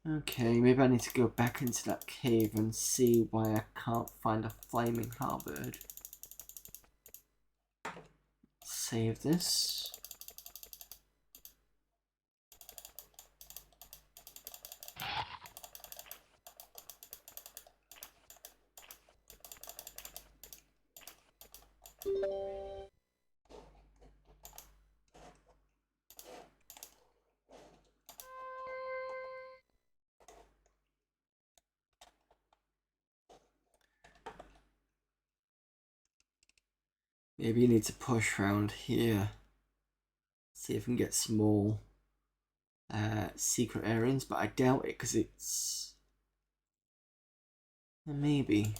Okay, maybe I need to go back into that cave and see why I can't find a flaming halberd. Save this. Maybe you need to push around here. See if we can get small secret areas, but I doubt it because it's... Maybe.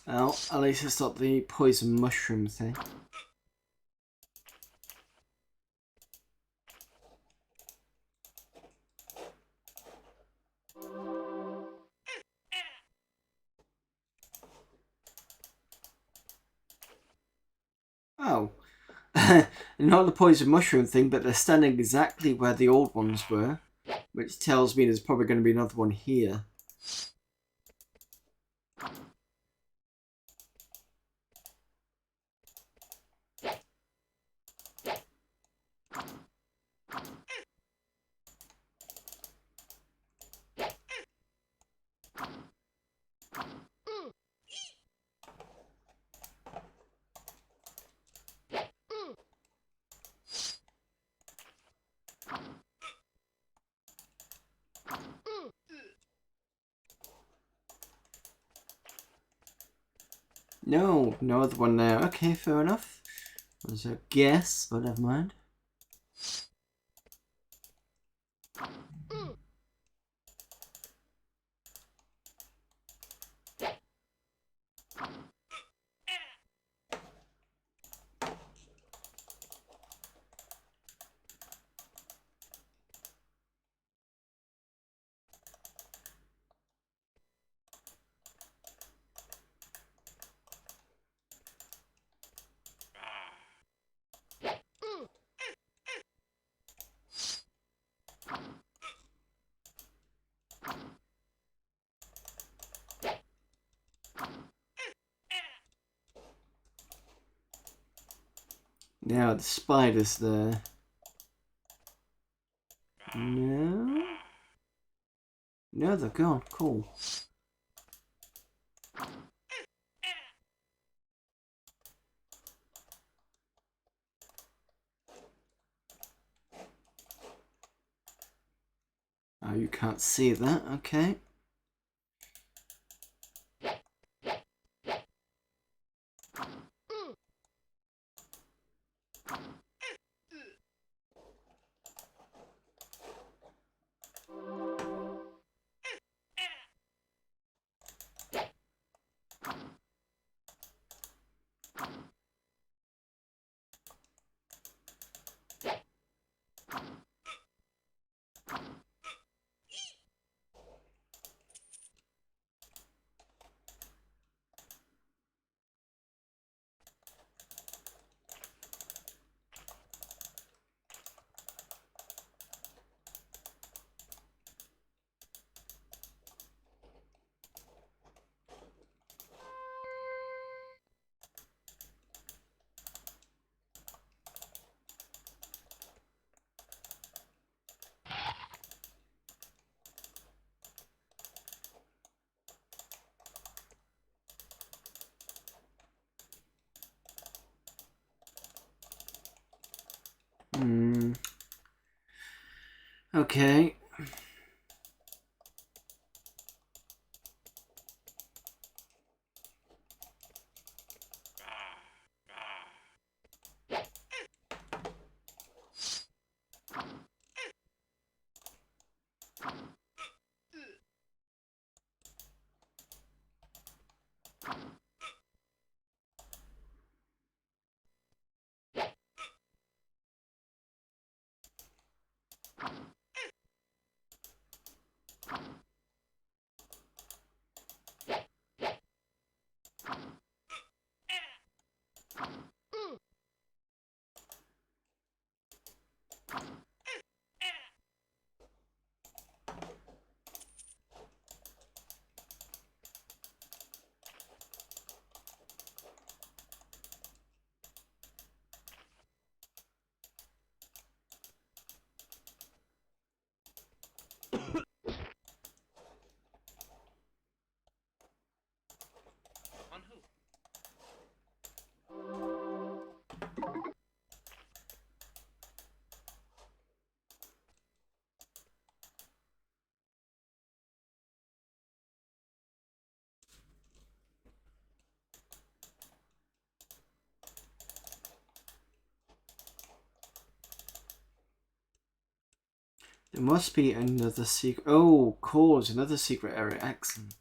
Well, at least it's not the poison mushroom thing. Oh. Not the poison mushroom thing, but they're standing exactly where the old ones were, which tells me there's probably going to be another one here. No, no other one there. Okay, fair enough. That was a guess, but never mind. Now the spider's there. No? No, they're gone. Cool. Oh, you can't see that. Okay. Okay. There must be another secret. Oh, cool. There's another secret area. Excellent.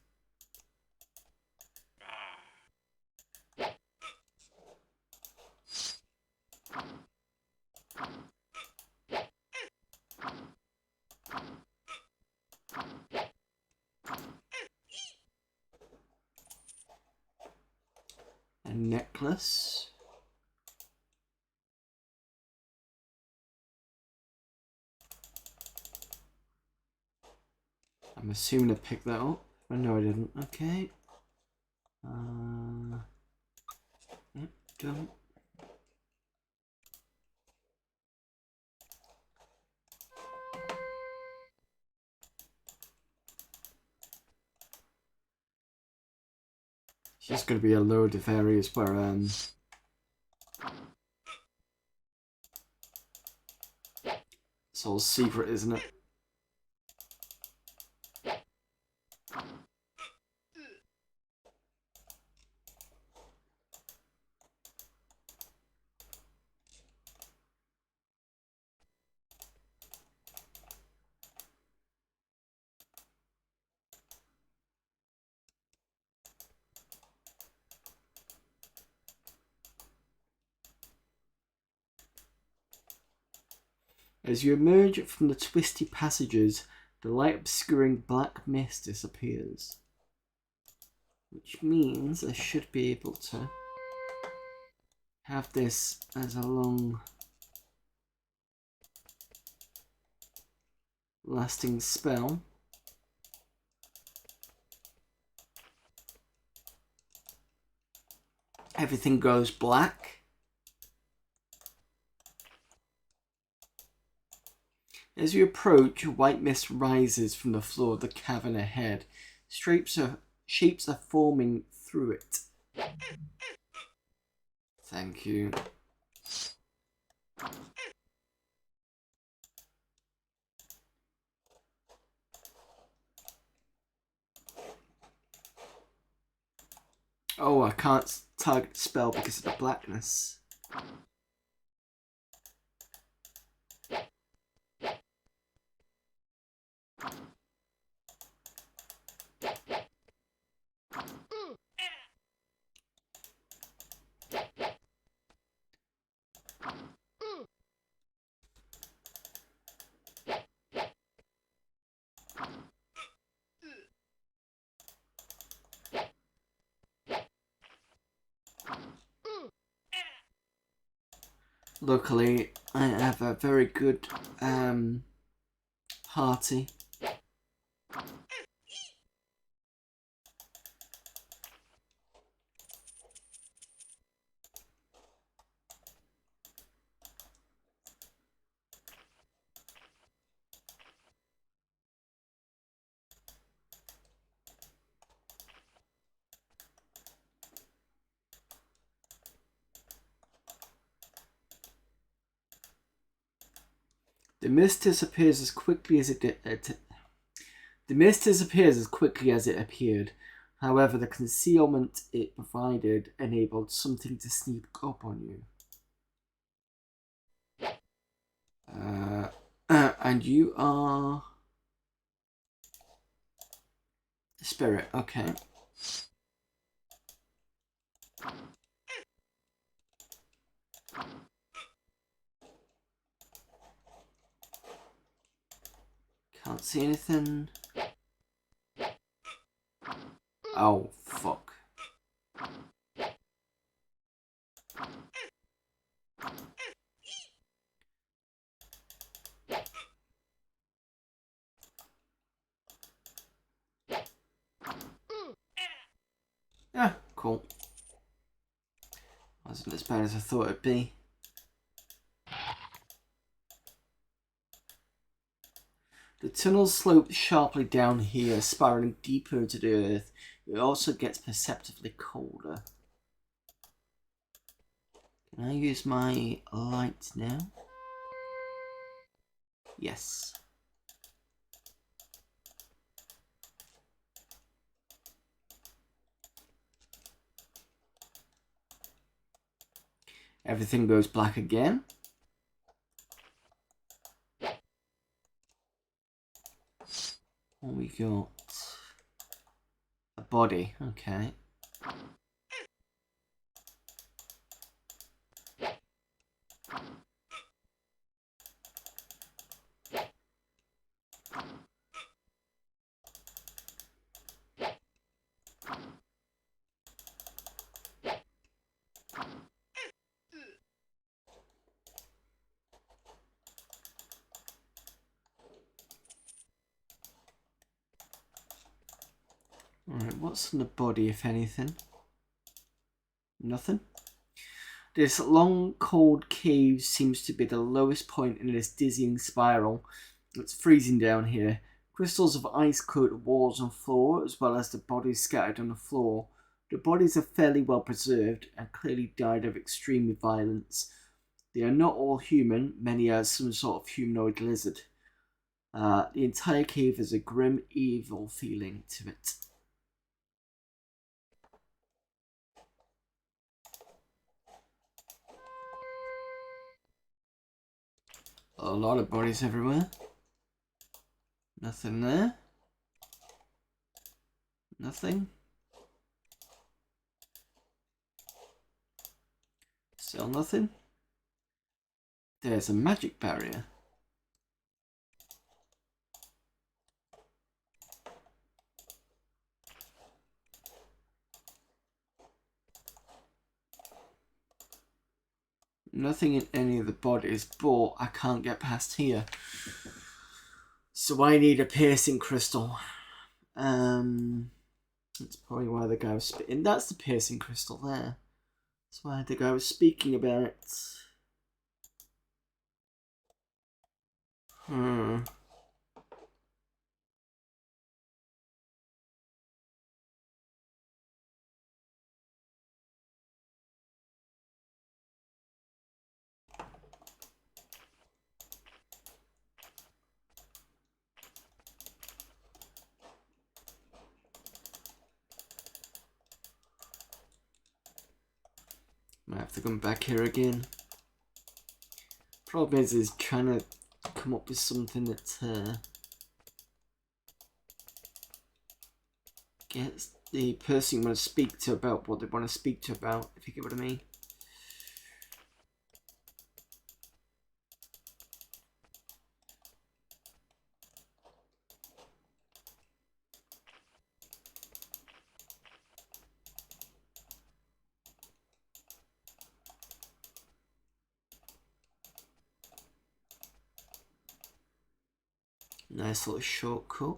A necklace. I'm assuming I picked that up. But no, I didn't. Okay. Yep, done. It's just going to be a load of areas where it's all secret, isn't it? As you emerge from the twisty passages, the light obscuring black mist disappears. Which means I should be able to have this as a long lasting spell. Everything goes black. As you approach, white mist rises from the floor of the cavern ahead. Shapes are forming through it. Thank you. Oh, I can't target the spell because of the blackness. Luckily, I have a very good party. The mist disappears as quickly as the mist disappears as quickly as it appeared. However, the concealment it provided enabled something to sneak up on you. And you are a spirit. Okay. Can't see anything. Oh, fuck. Yeah, cool. Wasn't as bad as I thought it'd be. The tunnel slopes sharply down here, spiraling deeper into the earth. It also gets perceptibly colder. Can I use my light now? Yes. Everything goes black again. What we got? A body, okay. Alright, what's in the body, if anything? Nothing. This long, cold cave seems to be the lowest point in this dizzying spiral. It's freezing down here. Crystals of ice coat walls and floor, as well as the bodies scattered on the floor. The bodies are fairly well preserved and clearly died of extreme violence. They are not all human, many are some sort of humanoid lizard. The entire cave has a grim, evil feeling to it. A lot of bodies everywhere. Nothing there. Nothing. Still nothing. There's a magic barrier. Nothing in any of the bodies, but I can't get past here. So I need a piercing crystal. That's probably why the guy was spitting. That's the piercing crystal there. That's why the guy was speaking about it. Might have to come back here again. Problem is trying to come up with something that gets the person you want to speak to about what they want to speak to about, if you get what I mean. Nice little shortcut.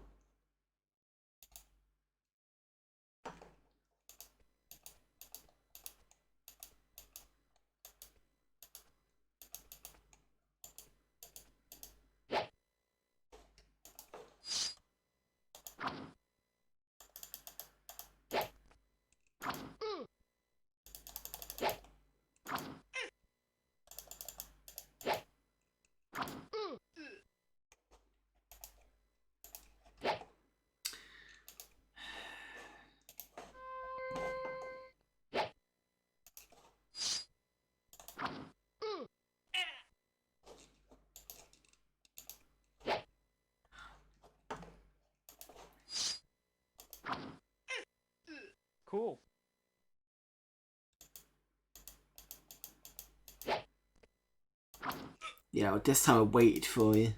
Cool. Yeah, well, this time I waited for you.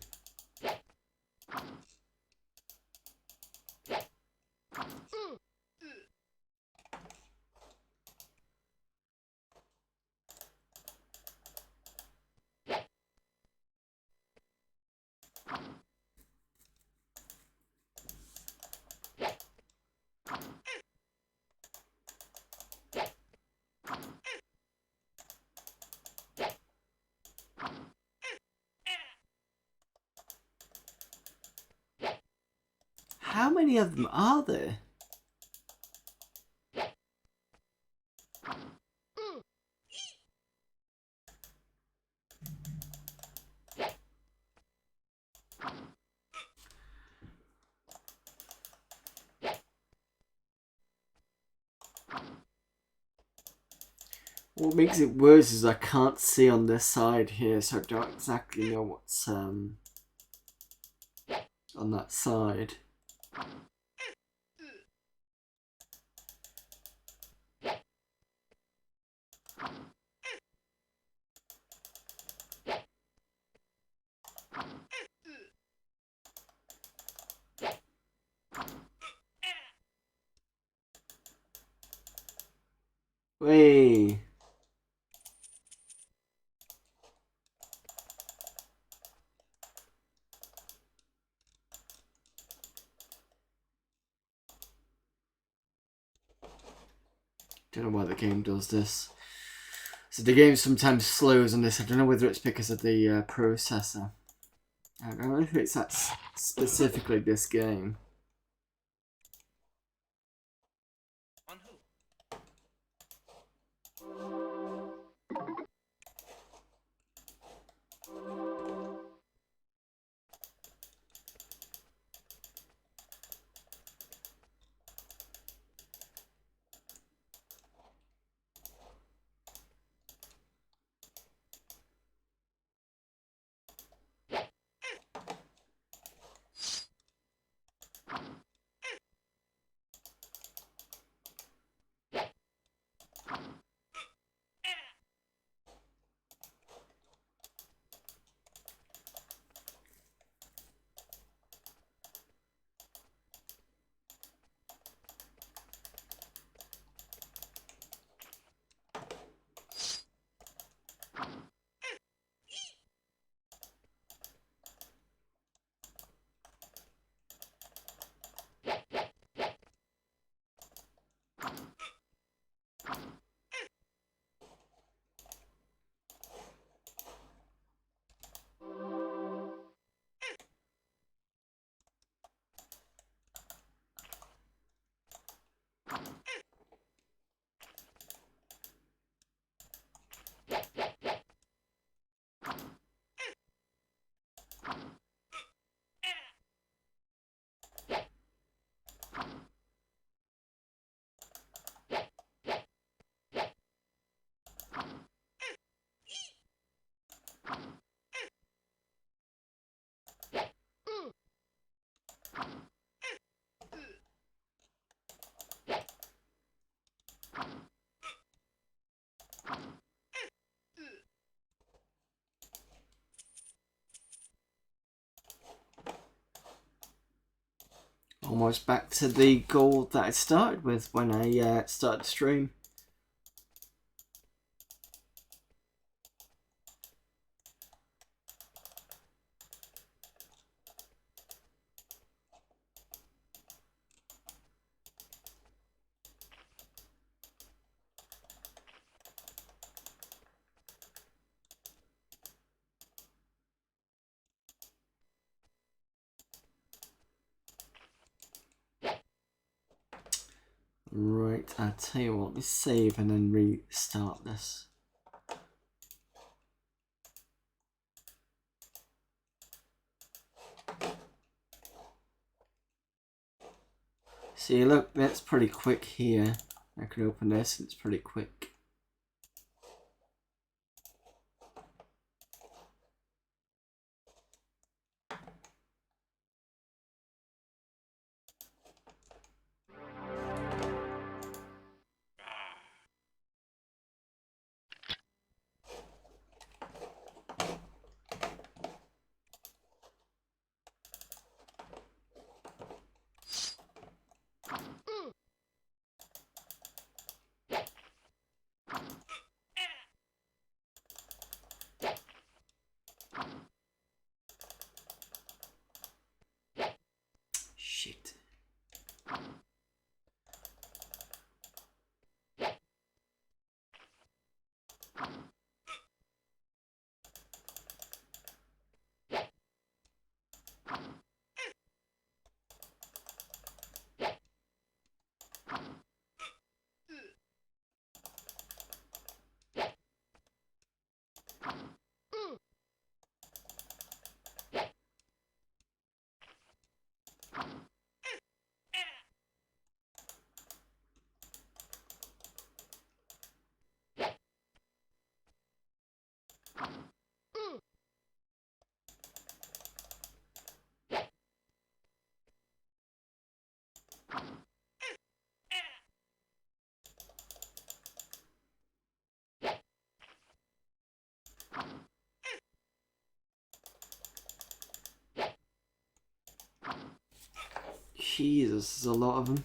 How many of them are there? What makes it worse is I can't see on this side here, so I don't exactly know what's on that side. Wait. Don't know why the game does this. So the game sometimes slows on this. I don't know whether it's because of the processor. I don't know if it's that specifically this game. Almost back to the goal that I started with when I started the stream. Right, I'll tell you what, let's save and then restart this. See, look, that's pretty quick here. I can open this, it's pretty quick. Jesus, there's a lot of them.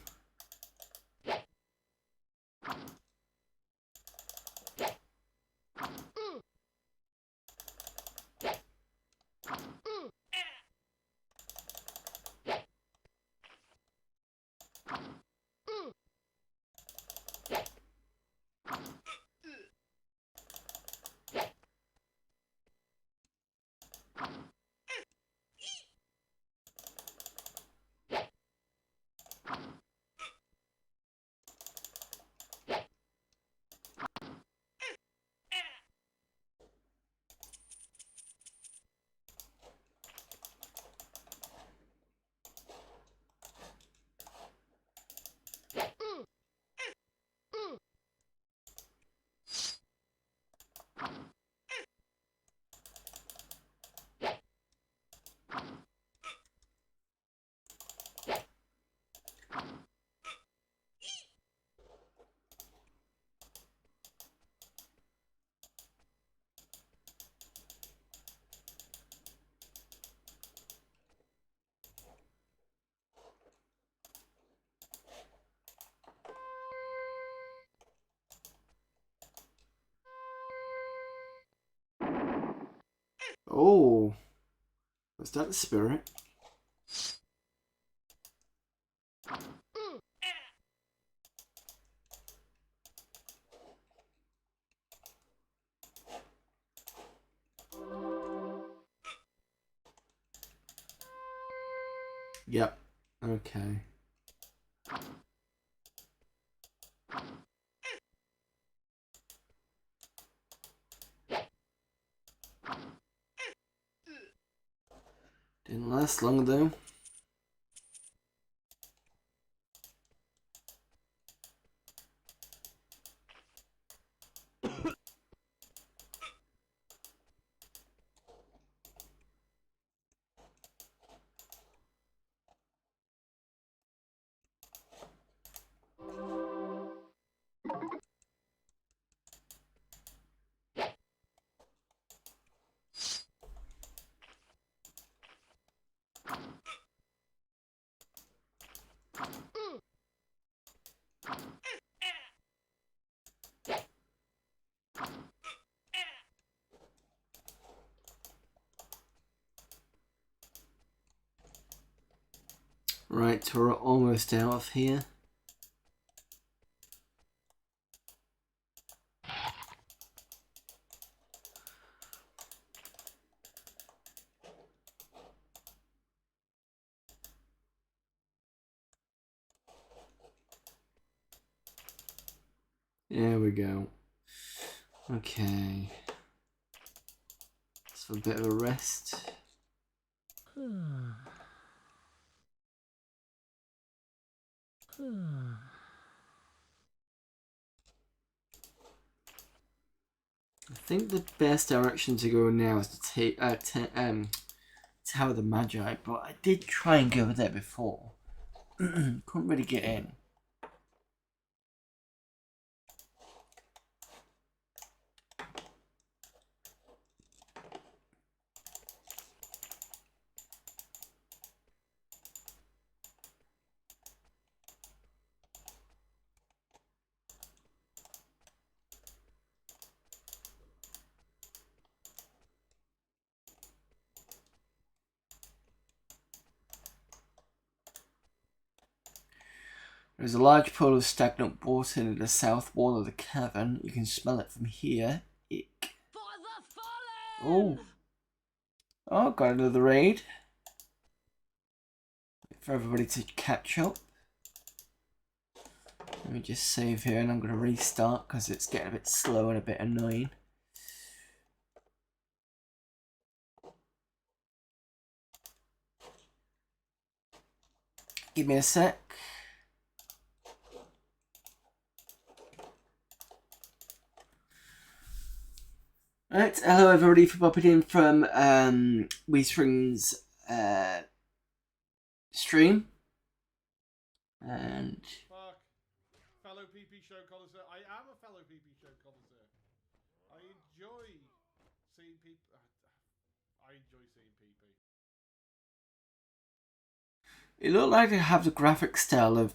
Oh, was that the spirit? Yep. Okay. Didn't last long though. Right, we're almost out of here. There we go. Okay. Let's have a bit of a rest. I think the best direction to go now is to take Tower of the Magi, but I did try and go there before. Couldn't really get in. There's a large pool of stagnant water near the south wall of the cavern. You can smell it from here. Ick. Oh. Oh, got another raid. Wait for everybody to catch up. Let me just save here and I'm going to restart because it's getting a bit slow and a bit annoying. Give me a sec. Right, hello everybody for popping in from WeString's stream. And fuck. Fellow PP show connoisseur. I am a fellow PP show connoisseur. I enjoy seeing people. I enjoy seeing PP. It looked like they have the graphic style of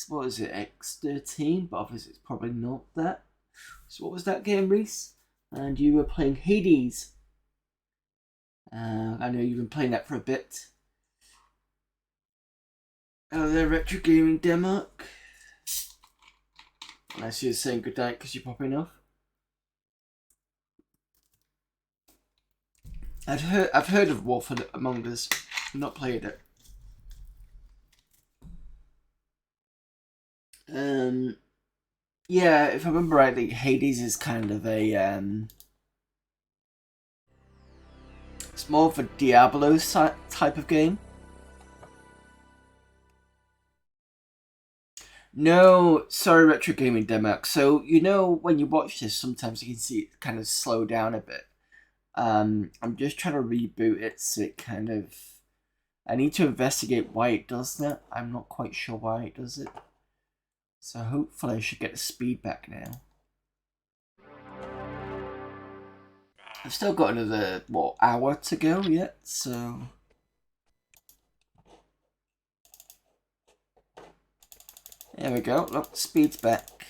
what is it, X13, but obviously it's probably not that. So what was that game, Reese? And you were playing Hades. I know you've been playing that for a bit. Oh, they're Retro Gaming Denmark. Unless you're saying goodnight because you're popping off. I've heard of Wolf Among Us. I've not played it. Yeah, if I remember rightly, Hades is kind of a it's more of a Diablo type of game. No, sorry, Retro Gaming Denmark. So you know when you watch this, sometimes you can see it kind of slow down a bit. I'm just trying to reboot it so it kind of. I need to investigate why it does that. I'm not quite sure why it does it. So hopefully I should get the speed back now. I've still got another, hour to go yet, so... There we go, look, speed's back.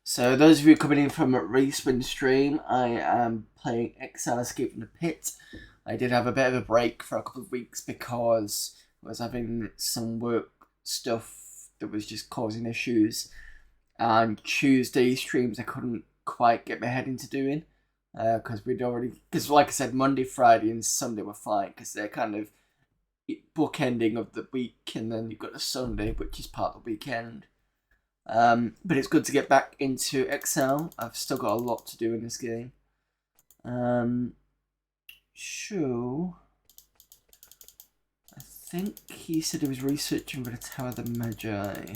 So those of you coming in from Respin stream, I am playing Exile Escape from the Pit. I did have a bit of a break for a couple of weeks because I was having some work stuff that was just causing issues. And Tuesday streams I couldn't quite get my head into doing because like I said, Monday, Friday and Sunday were fine because they're kind of bookending of the week, and then you've got the Sunday, which is part of the weekend. But it's good to get back into Excel. I've still got a lot to do in this game. Sure. I think he said he was researching for the Tower of the Magi.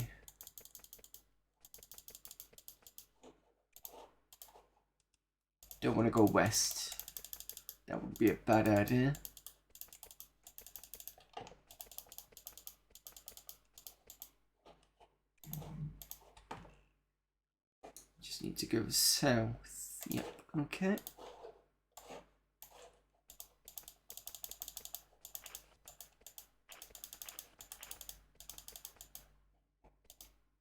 Don't want to go west. That would be a bad idea. Just need to go south. Yep, okay.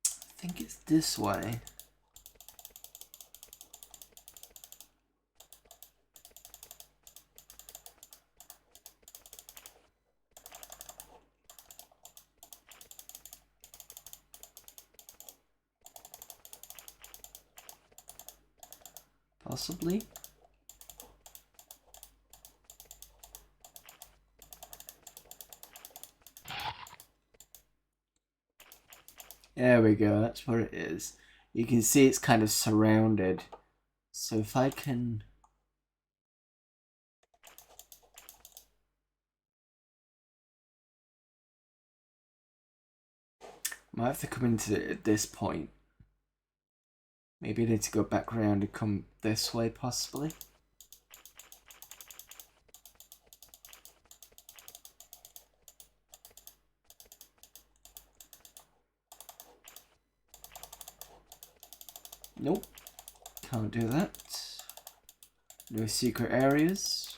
I think it's this way. Possibly. There we go, that's where it is. You can see it's kind of surrounded. So if I can... Might have to come into it at this point. Maybe I need to go back around and come this way, possibly. Nope. Can't do that. No secret areas.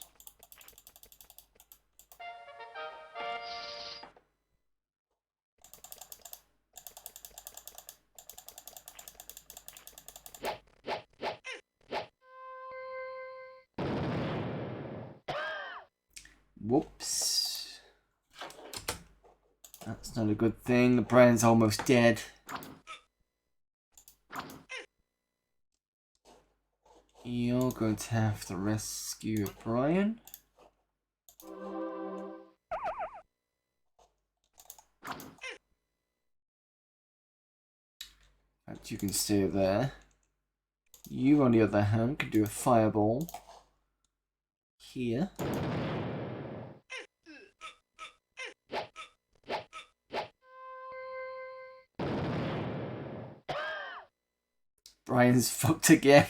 Whoops. That's not a good thing. Brian's almost dead. You're going to have to rescue Brian. In fact, you can stay there. You, on the other hand, can do a fireball here. Brian's fucked again.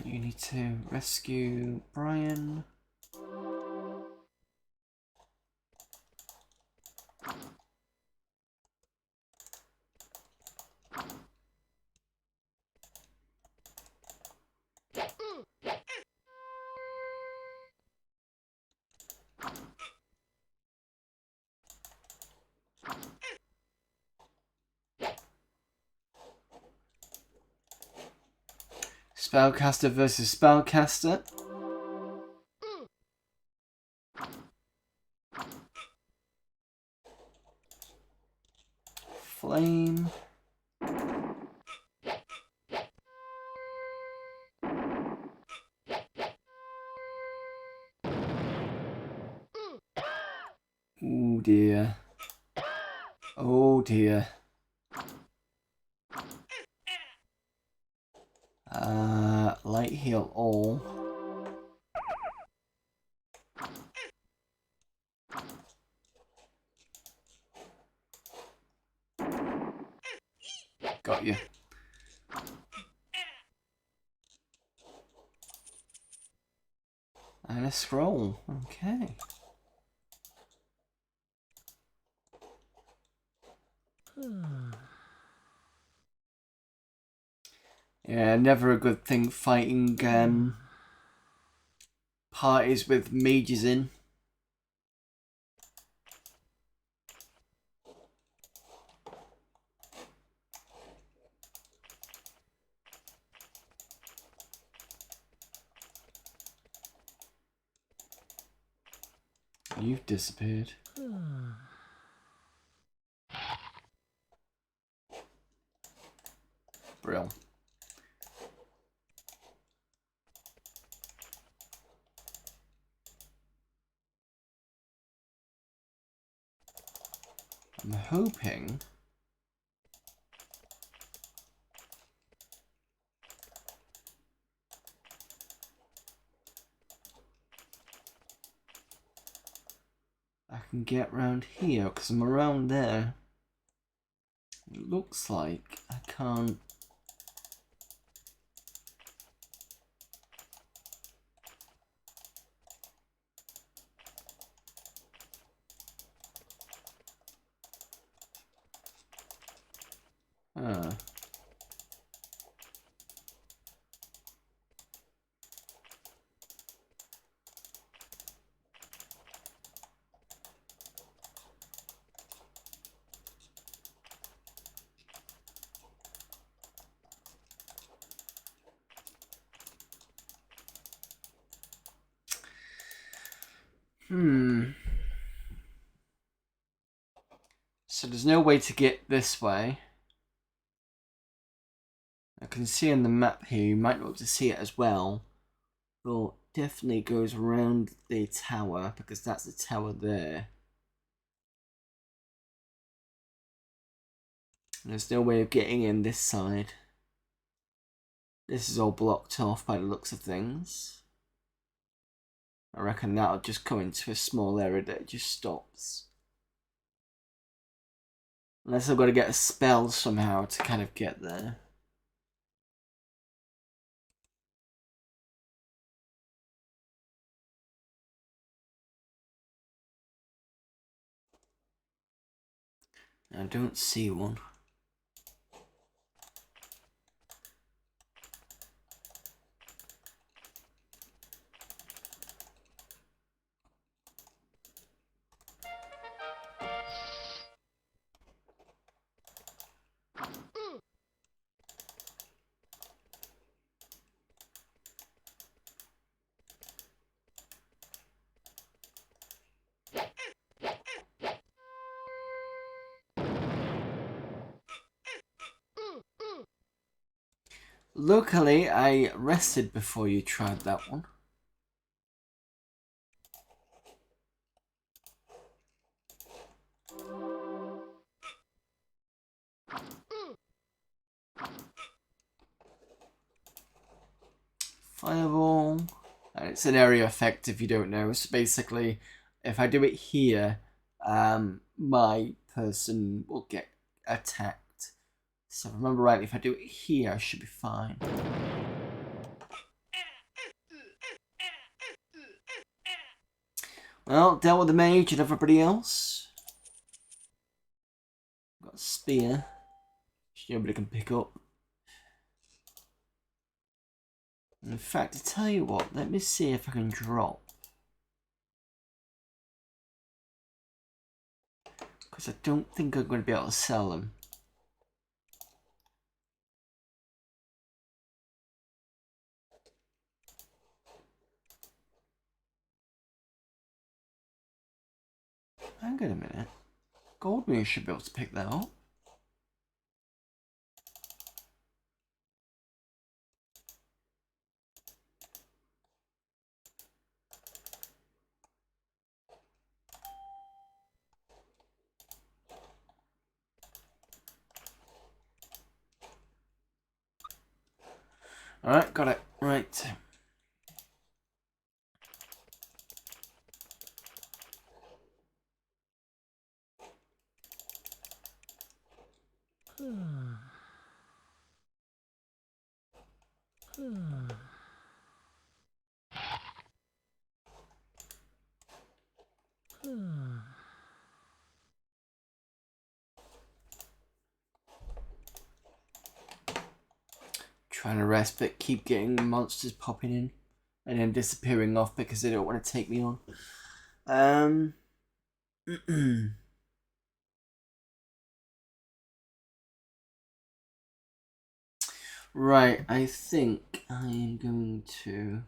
You need to rescue Brian. Spellcaster versus spellcaster. Flame. Oh dear. Oh dear. Light heal all. Got you. And a scroll. Okay. Yeah, never a good thing fighting parties with mages in. You've disappeared. Brill. I'm hoping I can get round here, because I'm around there. It looks like I can't. Ah. So there's no way to get this way. I can see on the map here, you might be able to see it as well. But definitely goes around the tower, because that's the tower there. There's no way of getting in this side. This is all blocked off by the looks of things. I reckon that'll just come into a small area that it just stops. Unless I've got to get a spell somehow to kind of get there. I don't see one. Luckily, I rested before you tried that one. Fireball. And it's an area effect if you don't know. So basically, if I do it here, my person will get attacked. So if I remember rightly, if I do it here, I should be fine. Well, dealt with the mage and everybody else. Got a spear, which nobody can pick up. In fact, to tell you what, let me see if I can drop. Because I don't think I'm going to be able to sell them. Hang on a minute. Goldwing should be able to pick that up. Alright, got it. Right. Trying to rest, but keep getting monsters popping in and then disappearing off because they don't want to take me on. Right, I think I am going to.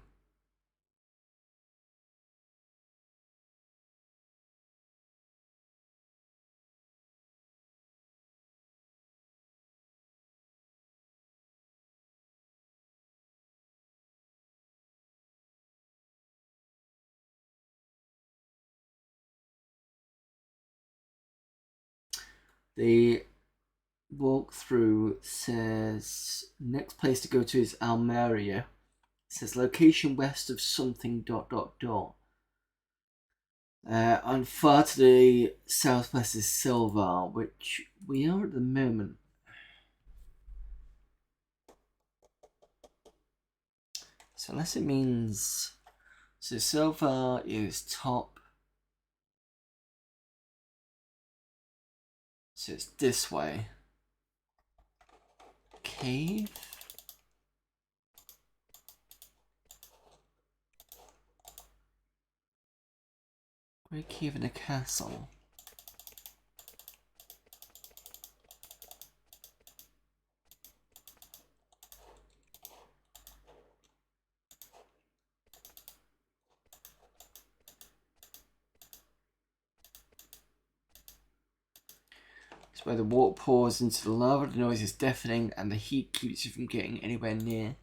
The walkthrough says next place to go to is Almeria. It says location west of something ... On far to the southwest is Silvar, which we are at the moment. So unless it means... So Silvar is top. So it's this way. Cave? Great cave in a castle. It's where the water pours into the lava, the noise is deafening, and the heat keeps you from getting anywhere near.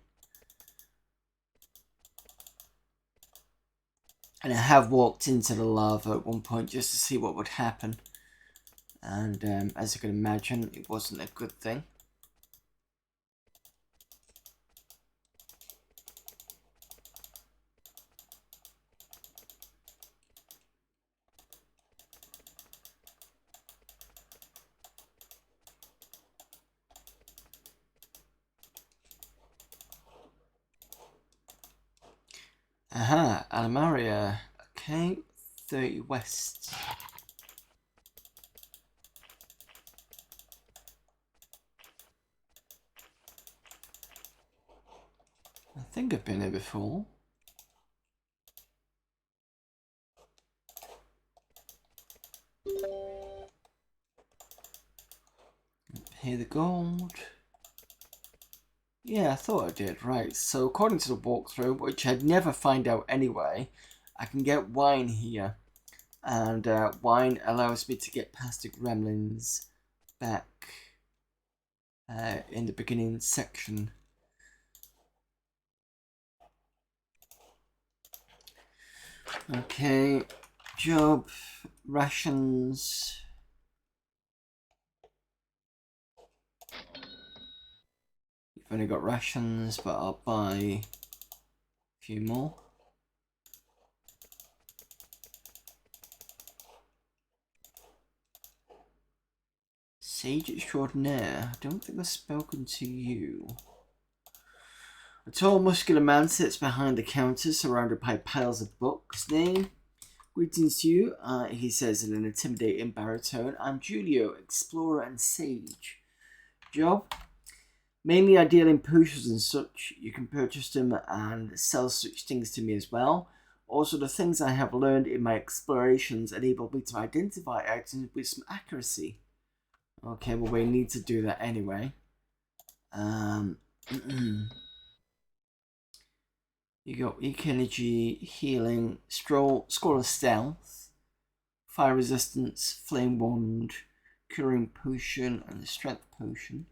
And I have walked into the lava at one point just to see what would happen. And as you can imagine, it wasn't a good thing. Aha, Almaria. Okay, 30 west. I think I've been here before. Pay the gold. Yeah, I thought I did. Right, so according to the walkthrough, which I'd never find out anyway, I can get wine here. And wine allows me to get past the gremlins back in the beginning section. Okay, job, rations. You've only got rations, but I'll buy a few more. Sage extraordinaire. I don't think I've spoken to you. A tall, muscular man sits behind the counter, surrounded by piles of books. Name? Greetings to you, he says in an intimidating baritone. I'm Julio, explorer and sage. Job? Mainly I deal in potions and such. You can purchase them and sell such things to me as well. Also, the things I have learned in my explorations enable me to identify items with some accuracy. Okay, well we need to do that anyway. You got weak energy, healing, scroll of stealth, fire resistance, flame wand, curing potion, and a strength potion.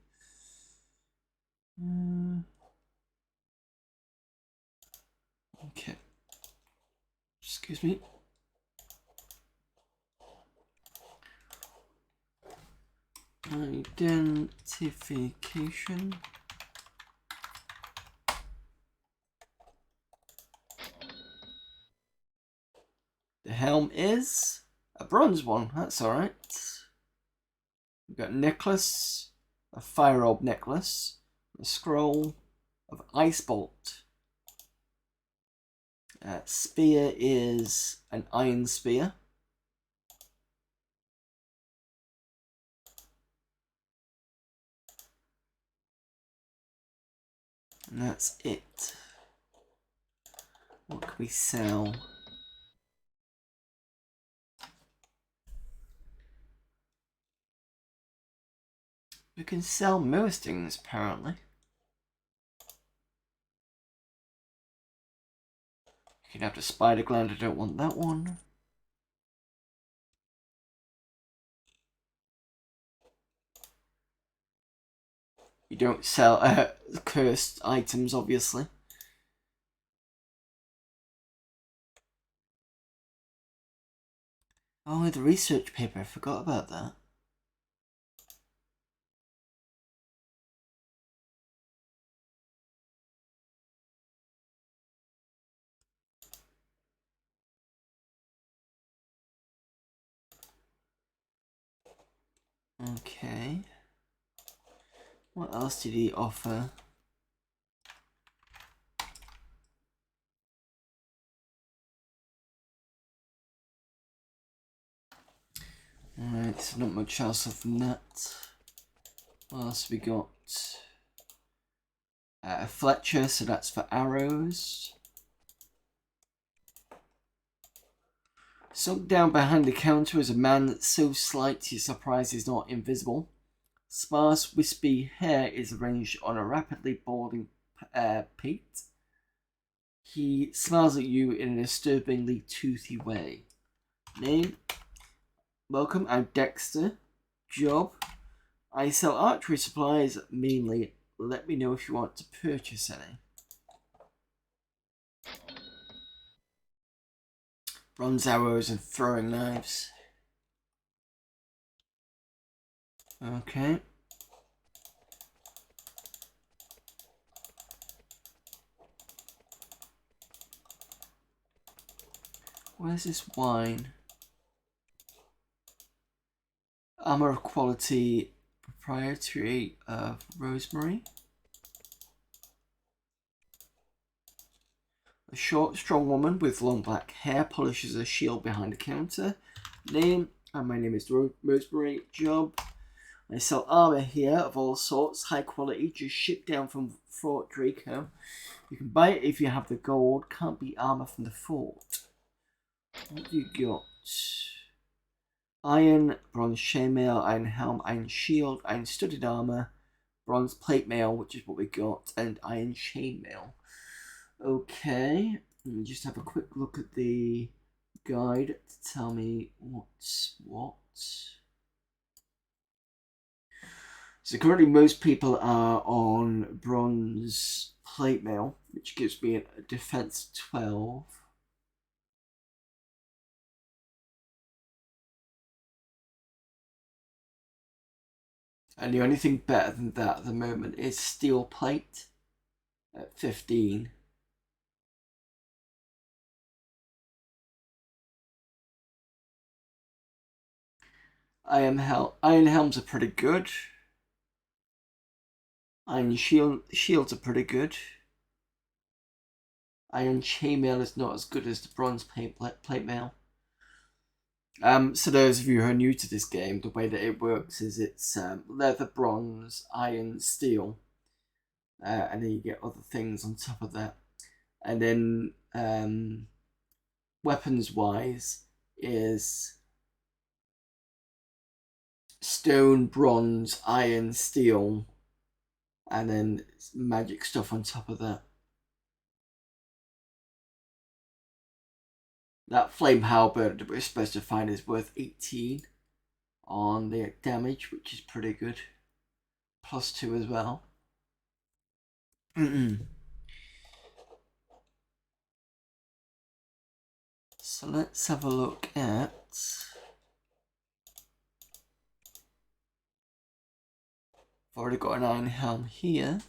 Okay. Excuse me. Identification. The helm is a bronze one. That's alright. We've got a necklace, a fire orb necklace, a scroll of ice bolt. Spear is an iron spear. And that's it. What can we sell? We can sell most things, apparently. You can have the spider gland, I don't want that one. You don't sell cursed items, obviously. Oh, the research paper, I forgot about that. Okay. What else did he offer? Alright, so not much else other than that. What else have we got? A Fletcher, so that's for arrows. Sunk down behind the counter is a man that's so slight he's surprised he's not invisible. Sparse, wispy hair is arranged on a rapidly balding pate. He smiles at you in a disturbingly toothy way. Name? Welcome, I'm Dexter. Job? I sell archery supplies mainly. Let me know if you want to purchase any. Bronze arrows and throwing knives. Okay. Where's this wine? Armor of quality, proprietary of rosemary. A short, strong woman with long black hair polishes a shield behind the counter. Name, and my name is Rosemary. Job, I sell armor here of all sorts, high quality, just shipped down from Fort Draco. You can buy it if you have the gold, can't be armor from the fort. What have you got? Iron, bronze chainmail, iron helm, iron shield, iron studded armor, bronze plate mail, which is what we got, and iron chainmail. Okay, let me just have a quick look at the guide to tell me what's what. So currently most people are on bronze plate mail, which gives me a defense 12. And the only thing better than that at the moment is steel plate at 15. Iron helms are pretty good. Iron shields are pretty good. Iron chainmail is not as good as the bronze plate mail. So those of you who are new to this game, the way that it works is it's leather, bronze, iron, steel, and then you get other things on top of that. And then weapons wise is stone, bronze, iron, steel, and then magic stuff on top of that. That flame halberd that we're supposed to find is worth 18 on the damage, which is pretty good. +2 as well. So let's have a look at... I've already got an iron helm here.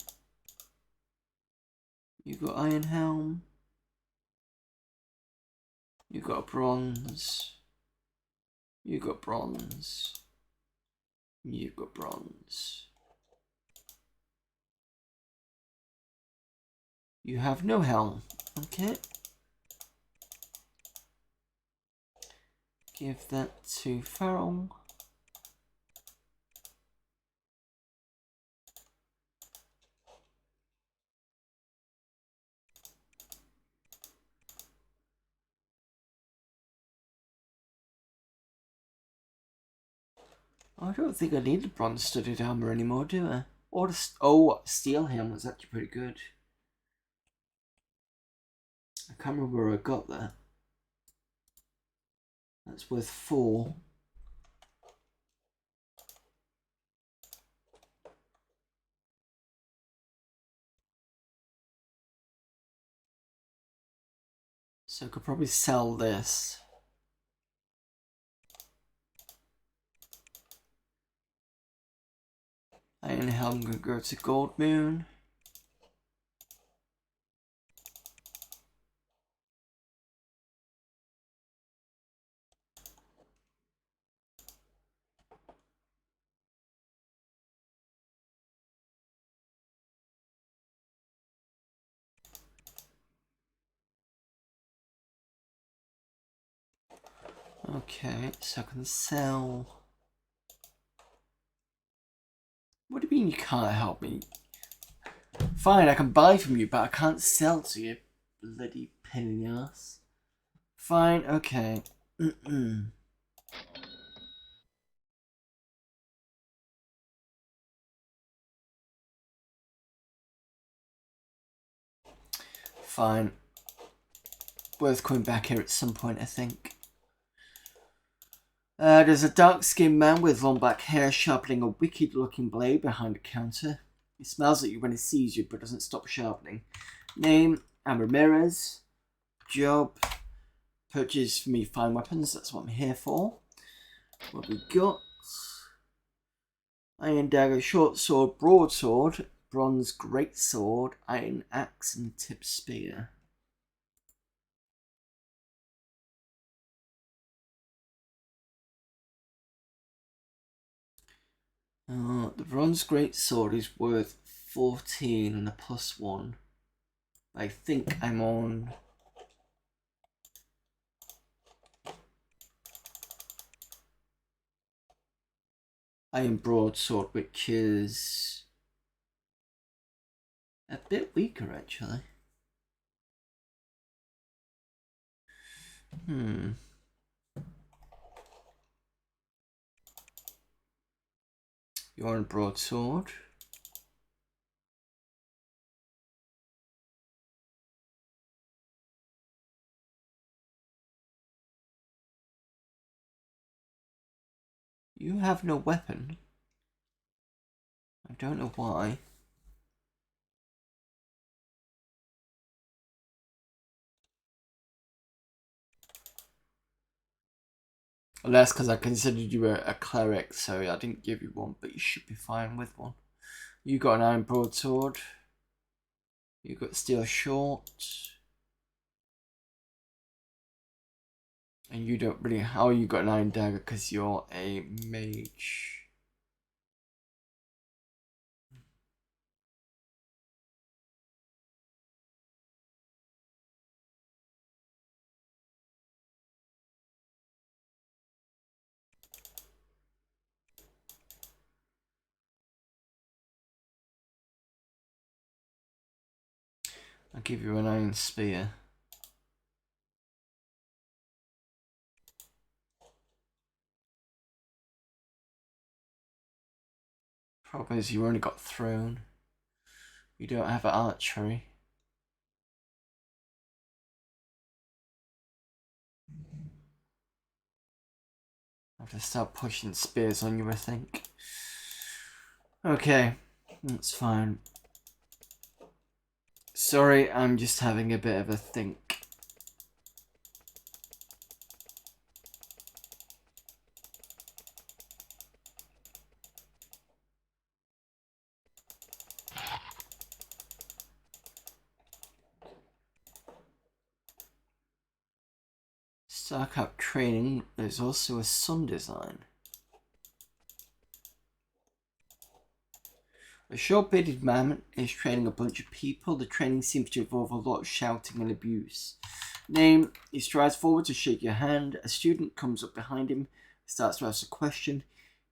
You got iron helm. You got bronze. You got bronze. You got bronze. You have no helm. Okay. Give that to Farrell. I don't think I need the bronze studded armor anymore, do I? Or the steel helm was actually pretty good. I can't remember where I got that. That's worth 4. So I could probably sell this. Iron helm could go to Gold Moon. Okay, so I can sell. What do you mean you can't help me? Fine, I can buy from you, but I can't sell to you. Bloody pain in the ass. Fine, okay. Fine. Worth coming back here at some point, I think. There's a dark-skinned man with long black hair sharpening a wicked-looking blade behind a counter. He smiles at you when he sees you, but doesn't stop sharpening. Name, I'm Ramirez. Job, purchase for me fine weapons. That's what I'm here for. What we got? Iron dagger, short sword, broadsword, bronze greatsword, iron axe, and tip spear. The bronze greatsword is worth 14 and a +1. I think I'm on... Iron broadsword, which is a bit weaker actually. You're on broadsword. You have no weapon. I don't know why. Well, that's because I considered you a cleric, so I didn't give you one, but you should be fine with one. You got an iron broadsword. You got steel short. And you don't really... How you got an iron dagger? Because you're a mage. I'll give you an iron spear. Problem is you only got thrown. You don't have archery. have to start pushing spears on you, I think. Okay, that's fine. Sorry, I'm just having a bit of a think. StarCraft training, there's also a sun design. A short-bearded man is training a bunch of people. The training seems to involve a lot of shouting and abuse. Name, he strides forward to shake your hand. A student comes up behind him, starts to ask a question.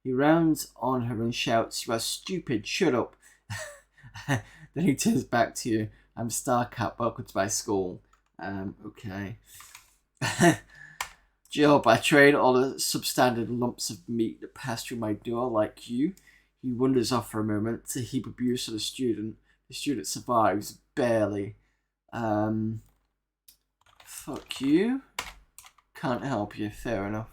He rounds on her and shouts, "You are stupid, shut up." Then he turns back to you. "I'm StarCraft, welcome to my school." Okay. Job, I trade all the substandard lumps of meat that pass through my door like you. He wanders off for a moment to heap abuse on the student. The student survives, barely. Fuck you. Can't help you, fair enough.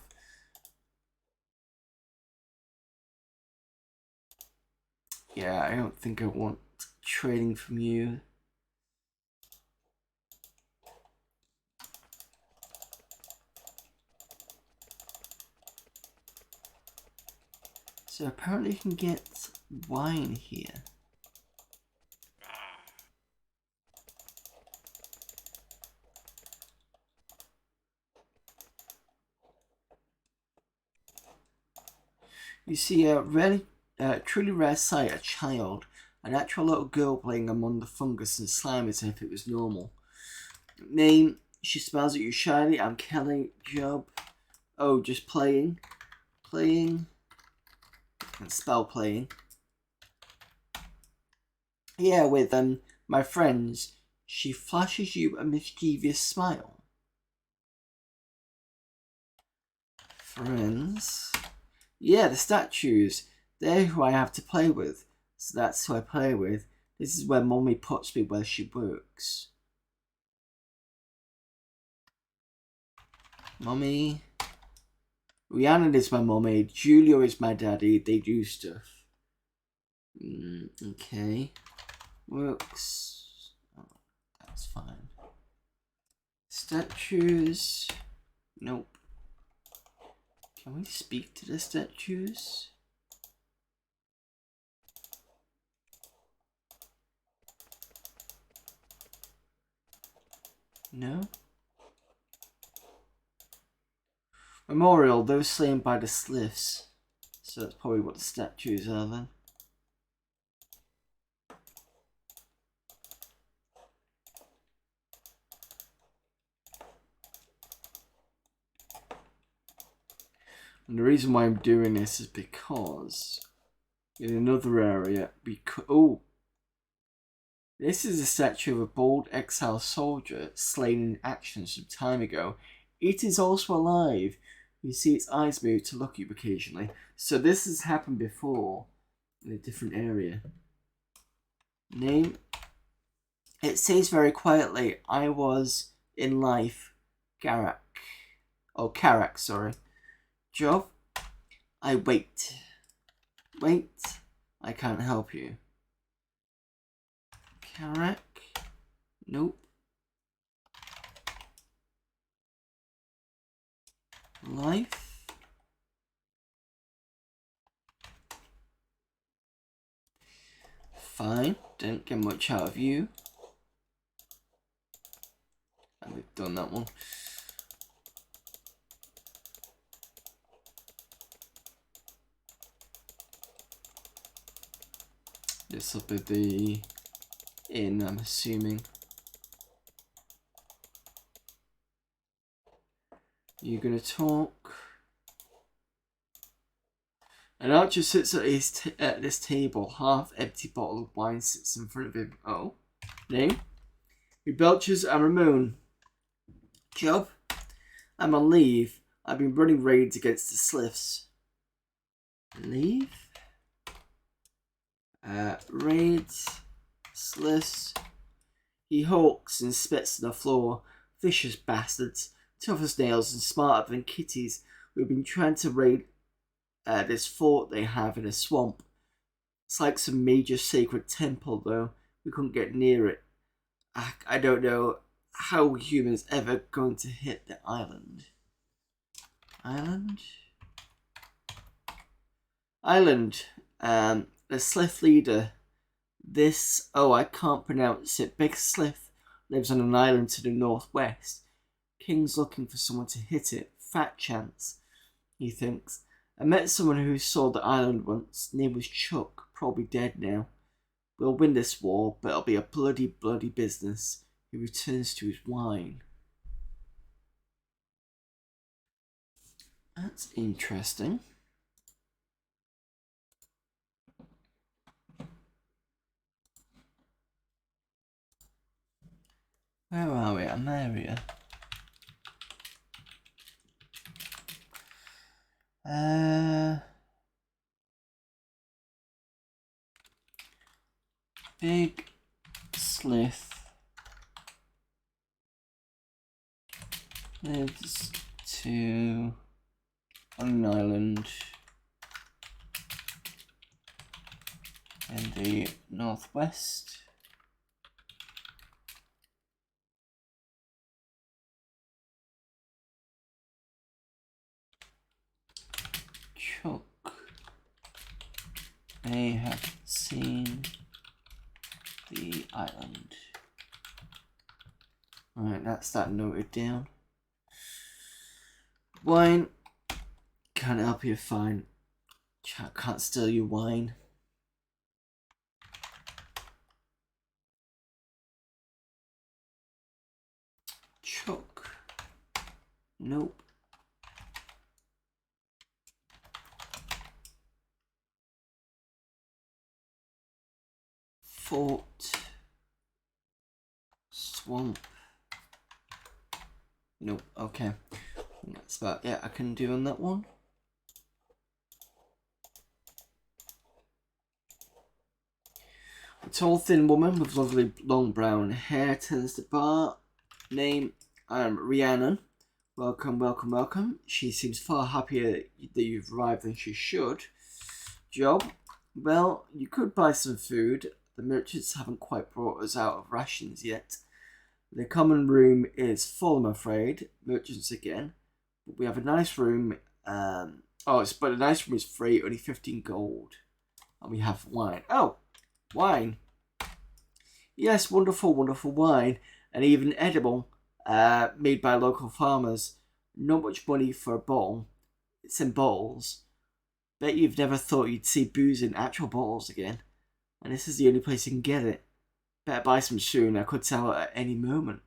Yeah, I don't think I want trading from you. So apparently you can get wine here. You see a truly rare sight, a child, an actual little girl playing among the fungus and slime as if it was normal. Name, she smiles at you shyly. I'm Kelly. Job, oh, just playing. Playing. And spell playing. Yeah, with my friends. She flashes you a mischievous smile. Friends. Yeah, the statues. They're who I have to play with. So that's who I play with. This is where Mommy puts me where she works. Mommy. Rhiannon is my mommy. Julio is my daddy. They do stuff. Okay. Works. Oh, that's fine. Statues. Nope. Can we speak to the statues? No? Memorial, those slain by the Sliths. So that's probably what the statues are then. And the reason why I'm doing this is because in another area, this is a statue of a bold exile soldier slain in action some time ago. It is also alive. You see its eyes move to look at you occasionally. So this has happened before in a different area. Name. It says very quietly, I was in life, Garak. Oh, Karak, sorry. Job, I wait. Wait, I can't help you. Karak, nope. Life. Fine, didn't get much out of you. And we've done that one. This will be the inn, I'm assuming. You're gonna talk. An archer sits at this table. Half-empty bottle of wine sits in front of him. Oh. Name? He belches, I'm Ramon. Job? I'm on leave. I've been running raids against the Sliths. Leave? Raids. Sliths. He hawks and spits on the floor. Vicious bastards. Tough as nails and smarter than kitties. We've been trying to raid this fort they have in a swamp. It's like some major sacred temple, though. We couldn't get near it. I don't know how humans ever going to hit the island. Island. The Slith leader. I can't pronounce it. Big Slith lives on an island to the northwest. King's looking for someone to hit it. Fat chance, he thinks. I met someone who saw the island once. Name was Chuck. Probably dead now. We'll win this war, but it'll be a bloody, bloody business. He returns to his wine. That's interesting. Where are we? Ameria. Big Slith lives on an island in the northwest. Chuck may have seen the island. Alright, that's that noted down. Wine. Can't help you, fine. Can't steal your wine. Chuck. Nope. Fort. Swamp. Nope, okay. That's about it I can do on that one. A tall, thin woman with lovely long brown hair turns the bar. Name, Rhiannon. Welcome, welcome, welcome. She seems far happier that you've arrived than she should. Job, well, you could buy some food. The merchants haven't quite brought us out of rations yet. The common room is full, I'm afraid. Merchants again. But we have a nice room. But the nice room is free, only 15 gold. And we have wine. Oh, wine. Yes, wonderful, wonderful wine. And even edible, made by local farmers. Not much money for a bottle. It's in bottles. Bet you've never thought you'd see booze in actual bottles again. And this is the only place you can get it. Better buy some soon. I could sell it at any moment.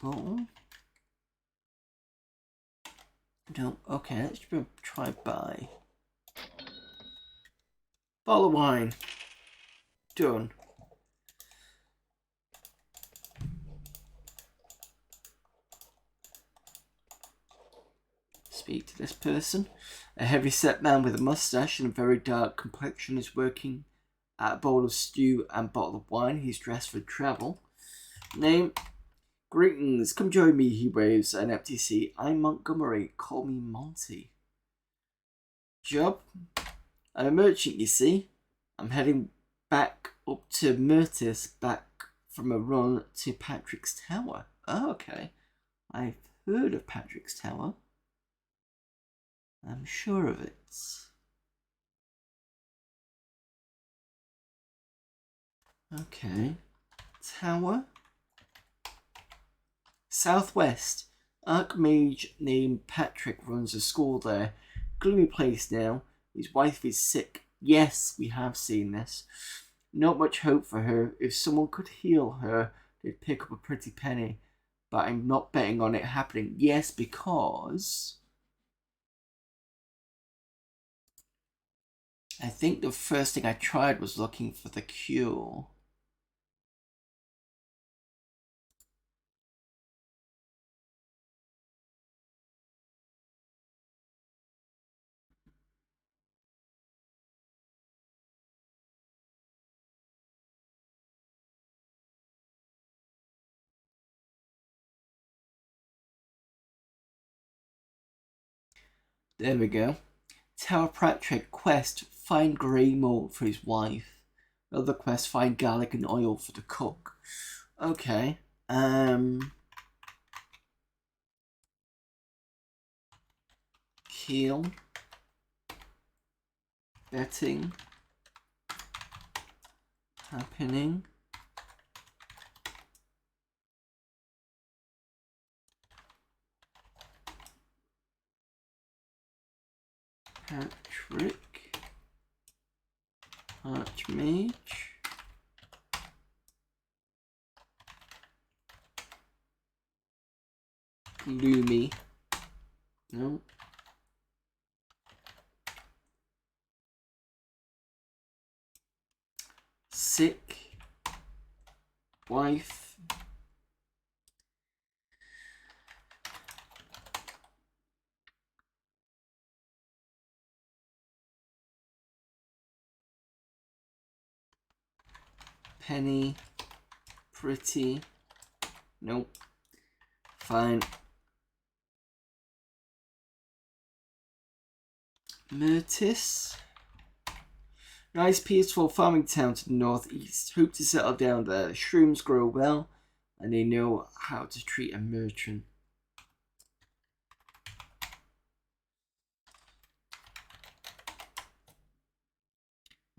Bottle. No. Okay, let's try buy. Bottle of wine. Done. Speak to this person. A heavy-set man with a mustache and a very dark complexion is working at a bowl of stew and bottle of wine. He's dressed for travel. Name. Greetings. Come join me, he waves an empty seat. I'm Montgomery. Call me Monty. Job. I'm a merchant, you see. I'm heading back up to Myrtis, back from a run to Patrick's Tower. Oh, okay. I've heard of Patrick's Tower. I'm sure of it. Okay. Tower. Southwest. Archmage named Patrick runs a school there. Gloomy place now. His wife is sick. Yes, we have seen this. Not much hope for her. If someone could heal her, they'd pick up a pretty penny. But I'm not betting on it happening. Yes, because I think the first thing I tried was looking for the cure. There we go. Tower Patrick quest, find grey mold for his wife. Other quest, find garlic and oil for the cook. Okay. Kill. Betting. Happening. Patrick. Archmage. Gloomy. No. Sick. Wife. Penny. Pretty. Nope. Fine. Myrtis. Nice peaceful farming town to the northeast. Hope to settle down there. Shrooms grow well, and they know how to treat a merchant.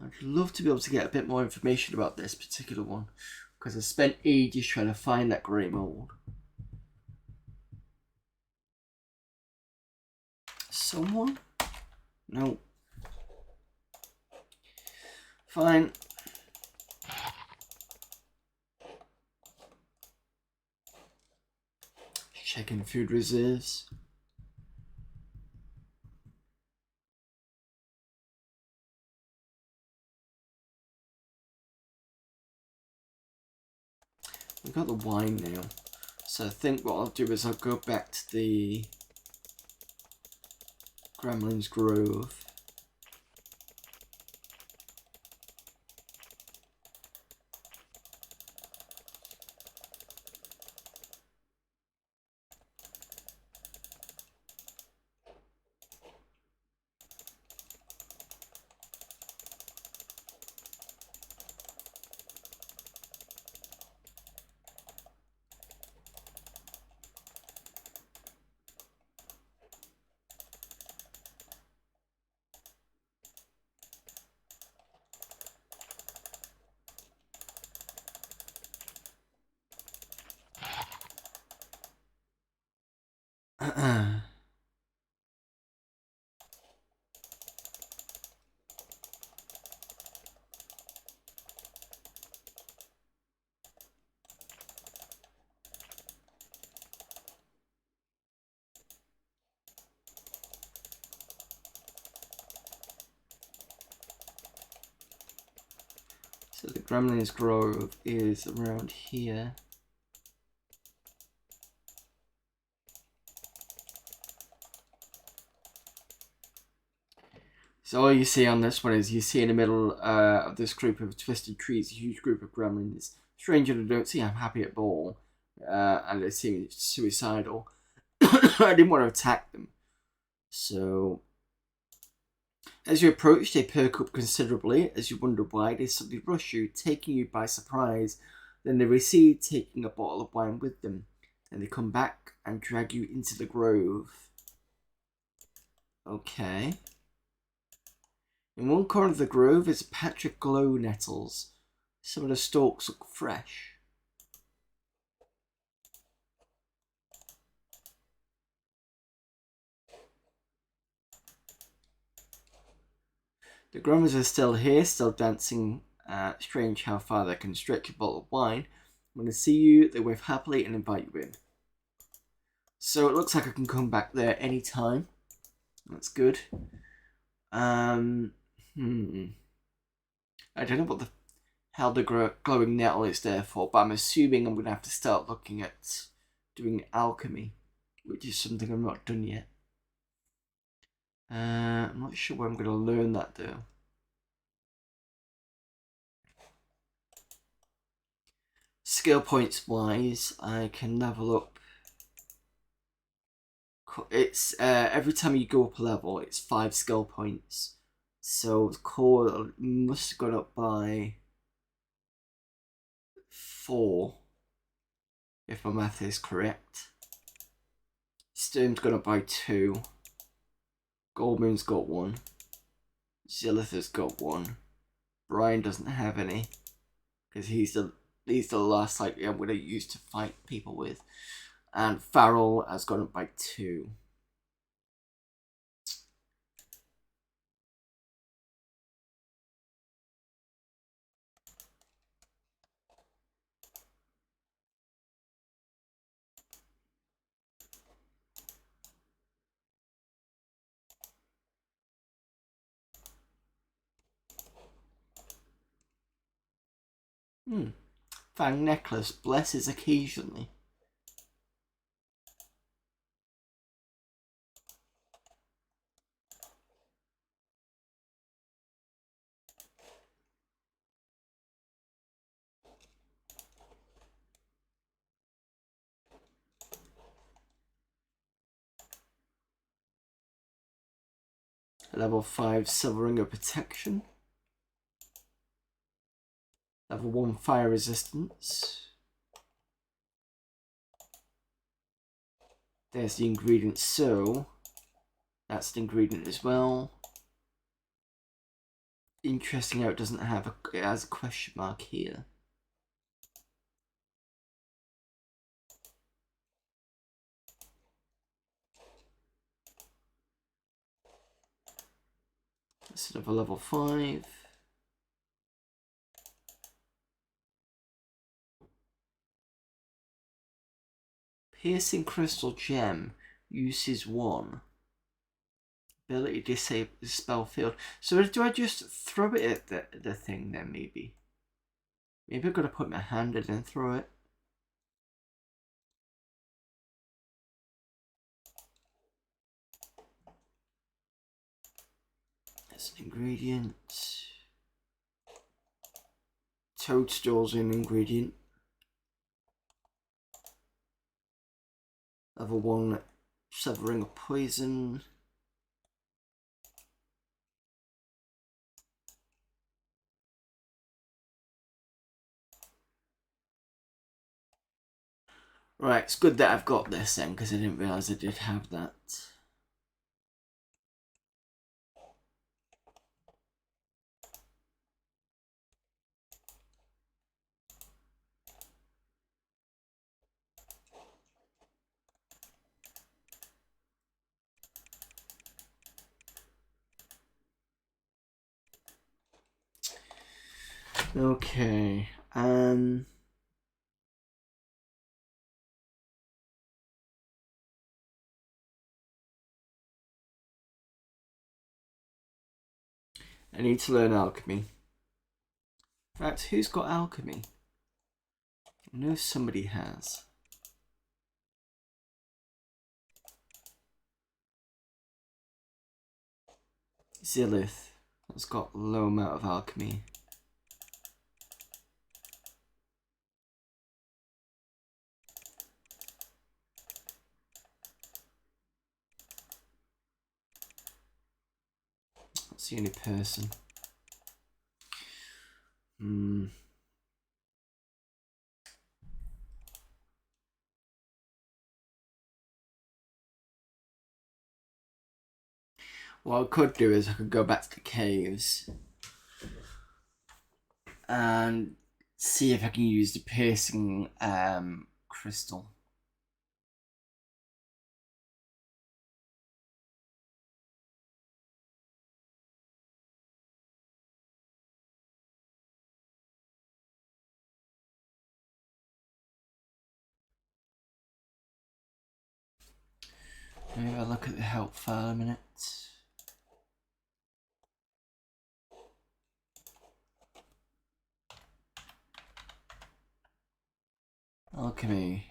I'd love to be able to get a bit more information about this particular one, because I spent ages trying to find that grey mold. Someone? No. Fine. Checking food reserves. We've got the wine now. So I think what I'll do is I'll go back to the Gremlin's Grove. So the Gremlin's Grove is around here. So all you see on this one is you see in the middle of this group of twisted trees a huge group of gremlins. Stranger they don't seem happy at all, and they seem suicidal. I didn't want to attack them. So as you approach, they perk up considerably. As you wonder why, they suddenly rush you, taking you by surprise. Then they recede, taking a bottle of wine with them. Then they come back and drag you into the grove. Okay. In one corner of the grove is a patch of glow nettles. Some of the stalks look fresh. The gremlins are still here, still dancing. Strange how far they can stretch a bottle of wine. When they see you, they wave happily and invite you in. So it looks like I can come back there anytime. That's good. I don't know what the hell the glowing nettle is there for, but I'm assuming I'm going to have to start looking at doing alchemy, which is something I've not done yet. I'm not sure where I'm going to learn that though. Skill points wise, I can level up It's every time you go up a level, it's 5 skill points. So the core must have gone up by 4, if my math is correct. Sturm's gone up by 2. Goldmoon's got 1. Zillith has got 1. Brian doesn't have any, because he's the last like I'm gonna use to fight people with. And Farrell has gone up by 2. Fang necklace blesses occasionally. Level 5 Silver Ring of Protection. Level 1 Fire Resistance. There's the ingredient, so that's the ingredient as well. Interesting how it doesn't have it has a question mark here. Instead of a level 5. Piercing Crystal Gem uses 1. Ability to disable the spell field. So do I just throw it at the thing then, maybe? Maybe I've got to put my hand in and throw it. That's an ingredient. Toadstool's an ingredient. Level 1 Severing of Poison. Right, it's good that I've got this then, because I didn't realise I did have that. Okay, I need to learn alchemy. In fact, who's got alchemy? I know somebody has. Zillith has got a low amount of alchemy. That's the only person. What I could do is I could go back to the caves and see if I can use the piercing crystal. Maybe I'll look at the help file a minute. Alchemy.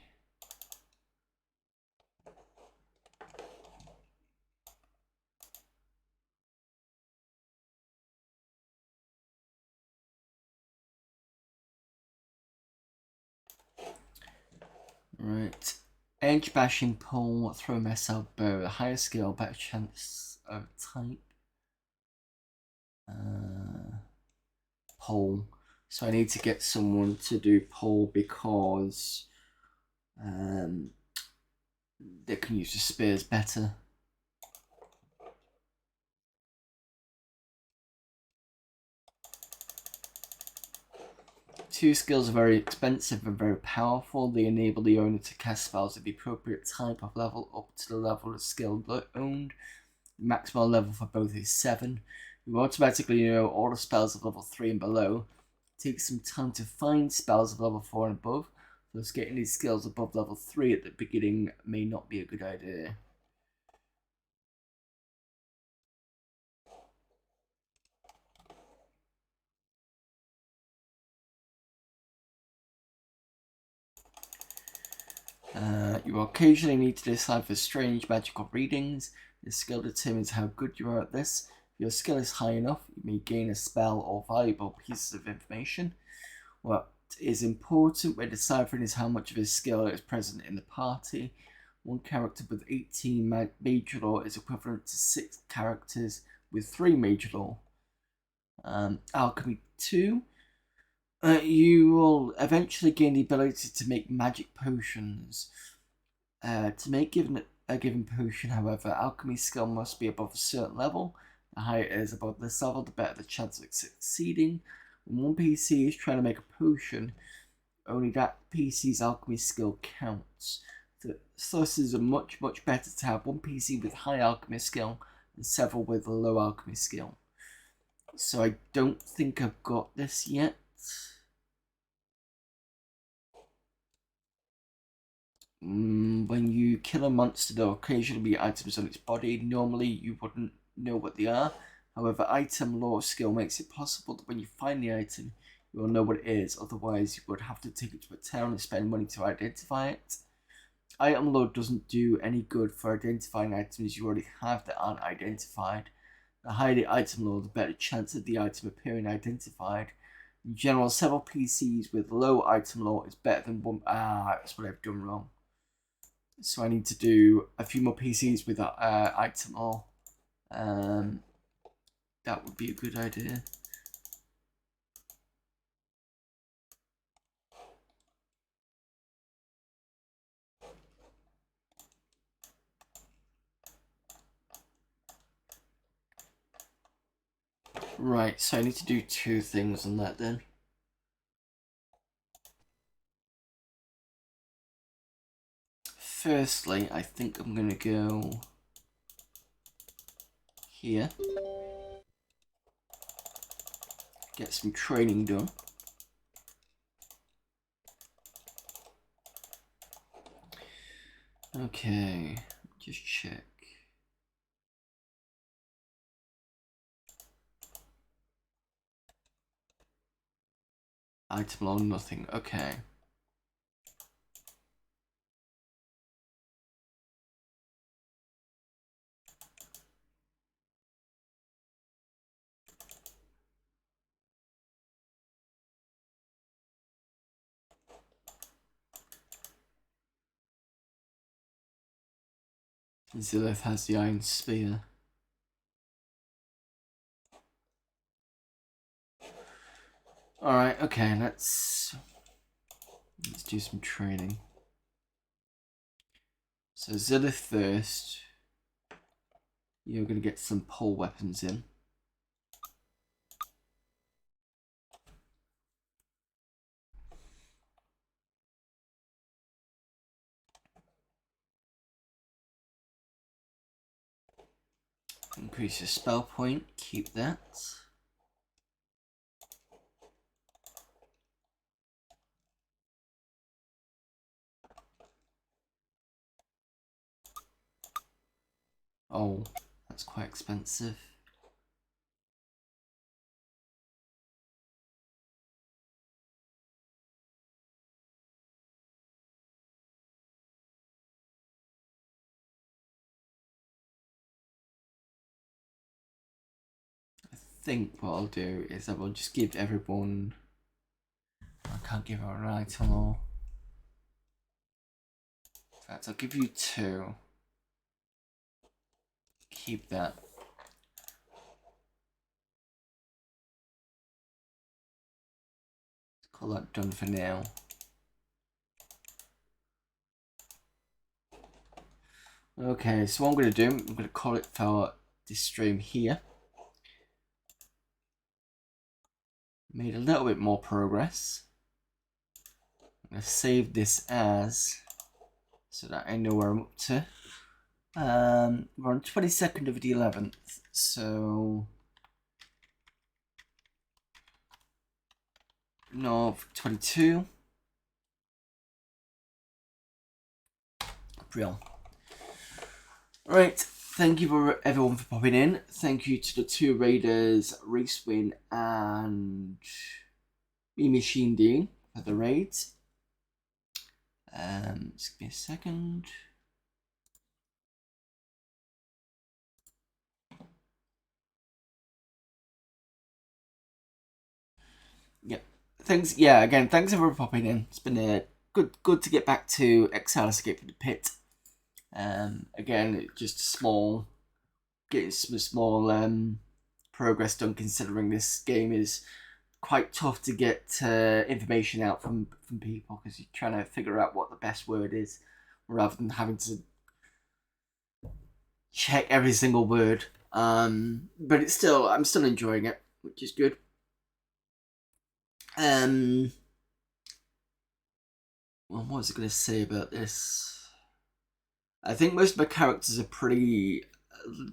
Right. Edge, bashing, pull, throw, missile, bow. The higher skill, better chance of type. Pull. So I need to get someone to do pull because they can use the spears better. Two skills are very expensive and very powerful. They enable the owner to cast spells of the appropriate type of level up to the level of skill owned. The maximum level for both is 7. You automatically know all the spells of level 3 and below. Take some time to find spells of level 4 and above, thus getting these skills above level 3 at the beginning may not be a good idea. You occasionally need to decipher strange magical readings. This skill determines how good you are at this. If your skill is high enough, you may gain a spell or valuable pieces of information. What is important when deciphering is how much of his skill is present in the party. One character with 18 major lore is equivalent to 6 characters with 3 major lore. Alchemy 2. You will eventually gain the ability to make magic potions. To make a given potion, however, alchemy skill must be above a certain level. The higher it is above this level, the better the chance of succeeding. When one PC is trying to make a potion, only that PC's alchemy skill counts. So this is much better to have one PC with high alchemy skill than several with low alchemy skill. So I don't think I've got this yet. When you kill a monster, there will occasionally be items on its body. Normally, you wouldn't know what they are. However, item lore skill makes it possible that when you find the item, you will know what it is. Otherwise, you would have to take it to a town and spend money to identify it. Item lore doesn't do any good for identifying items you already have that aren't identified. The higher the item lore, the better chance of the item appearing identified. In general, several PCs with low item lore is better than one. That's what I've done wrong. So I need to do a few more PCs with that item lore. That would be a good idea. Right, so I need to do 2 things on that then. Firstly, I think I'm going to go here. Get some training done. Okay, just check. Item lore, nothing. Okay. Zilith has the Iron Spear. Alright, okay, let's do some training. So Zilith first. You're going to get some pole weapons in. Increase your spell point, keep that. Oh, that's quite expensive. I think what I'll do is I will just give everyone... I can't give her an item or... fact, I'll give you 2. Keep that. Let's call that done for now. Okay, so what I'm going to do, I'm going to call it for this stream here. Made a little bit more progress. I'm going to save this as, so that I know where I'm up to. We're on 22nd of the 11th, so no, 22. Real. Right, thank you for everyone for popping in. Thank you to the 2 raiders, Racewin and Me Machine D for the raids. Just give me a second. Yeah, thanks. Yeah, again, thanks everyone for popping in. It's been good to get back to Exile Escape from the Pit. Again, just getting some small progress done, considering this game is quite tough to get information out from people, because you're trying to figure out what the best word is rather than having to check every single word. But I'm still enjoying it, which is good. Well, what was I going to say about this? I think most of my characters are pretty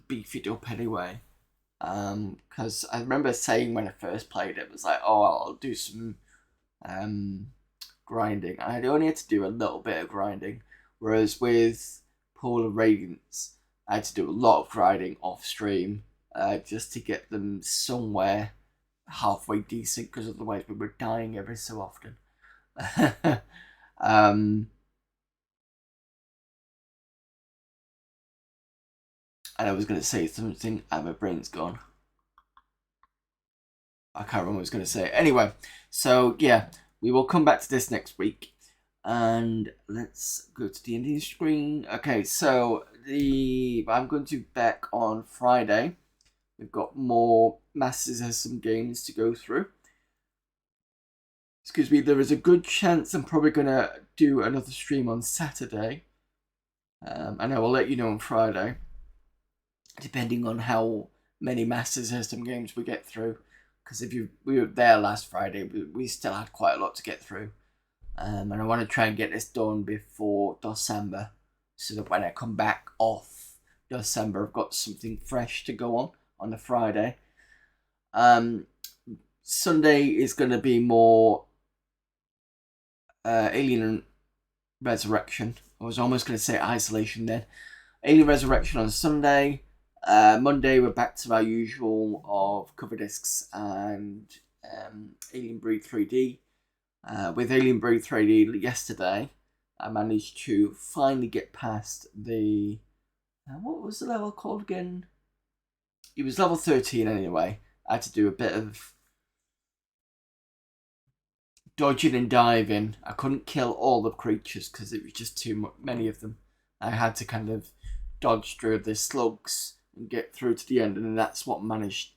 beefed up anyway. Because I remember saying when I first played it, was like, oh, I'll do some grinding. I only had to do a little bit of grinding, whereas with Pool of Radiance, I had to do a lot of grinding off stream, just to get them somewhere halfway decent, because otherwise we were dying every so often. And I was going to say something, and my brain's gone. I can't remember what I was going to say. Anyway, so yeah, we will come back to this next week. And let's go to the ending screen. Okay, so I'm going to be back on Friday. We've got more Masters of some games to go through. Excuse me, there is a good chance I'm probably going to do another stream on Saturday. And I will let you know on Friday, depending on how many Master System games we get through. Because we were there last Friday, we still had quite a lot to get through. And I want to try and get this done before December, so that when I come back off December, I've got something fresh to go on the Friday. Sunday is going to be more Alien Resurrection. I was almost going to say Isolation then. Alien Resurrection on Sunday. Monday we're back to our usual of cover discs and Alien Breed 3D. With Alien Breed 3D yesterday, I managed to finally get past the... what was the level called again? It was level 13 anyway. I had to do a bit of dodging and diving. I couldn't kill all the creatures because it was just too many of them. I had to kind of dodge through the slugs and get through to the end, and that's what I managed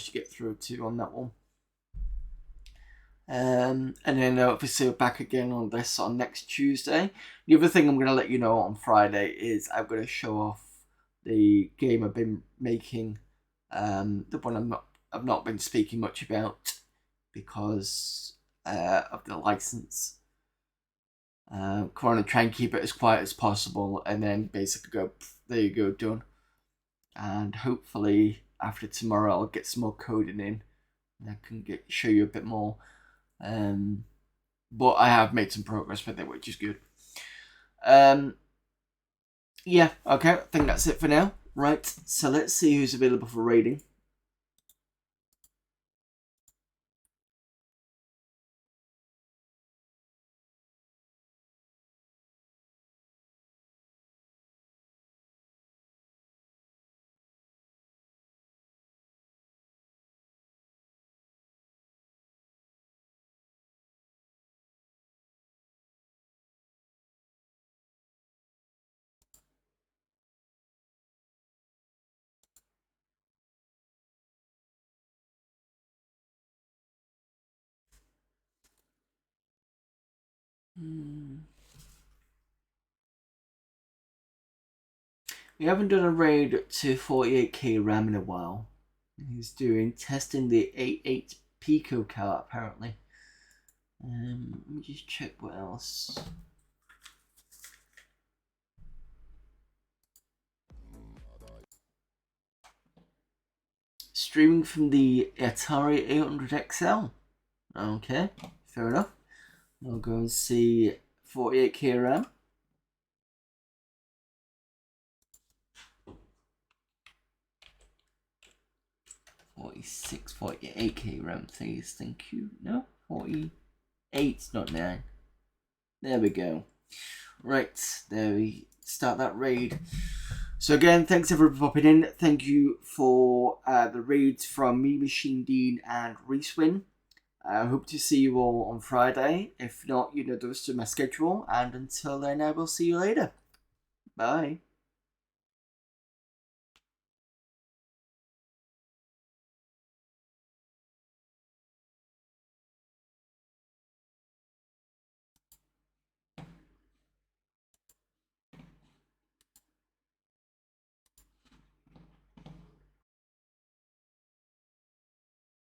to get through to on that one. And then obviously we're back again on this on next Tuesday. The other thing I'm going to let you know on Friday is I'm going to show off the game I've been making, the one I've not been speaking much about because of the license. Come on and try and keep it as quiet as possible, and then basically go, there you go, done. And hopefully after tomorrow I'll get some more coding in and I can show you a bit more. But I have made some progress with it, which is good. Yeah, okay, I think that's it for now. Right, so let's see who's available for raiding. We haven't done a raid to 48k RAM in a while. He's testing the 88 Pico card apparently. Let me just check what else. Streaming from the Atari 800 XL. Okay, fair enough. I'll go and see 48k RAM. $46, $48k RAM, please. Thank you. No, 48, not 9. There we go. Right, there we start that raid. So again, thanks everyone for popping in. Thank you for the raids from me, Machine Dean, and Reeswin. I hope to see you all on Friday. If not, you know the rest of my schedule. And until then, I will see you later. Bye.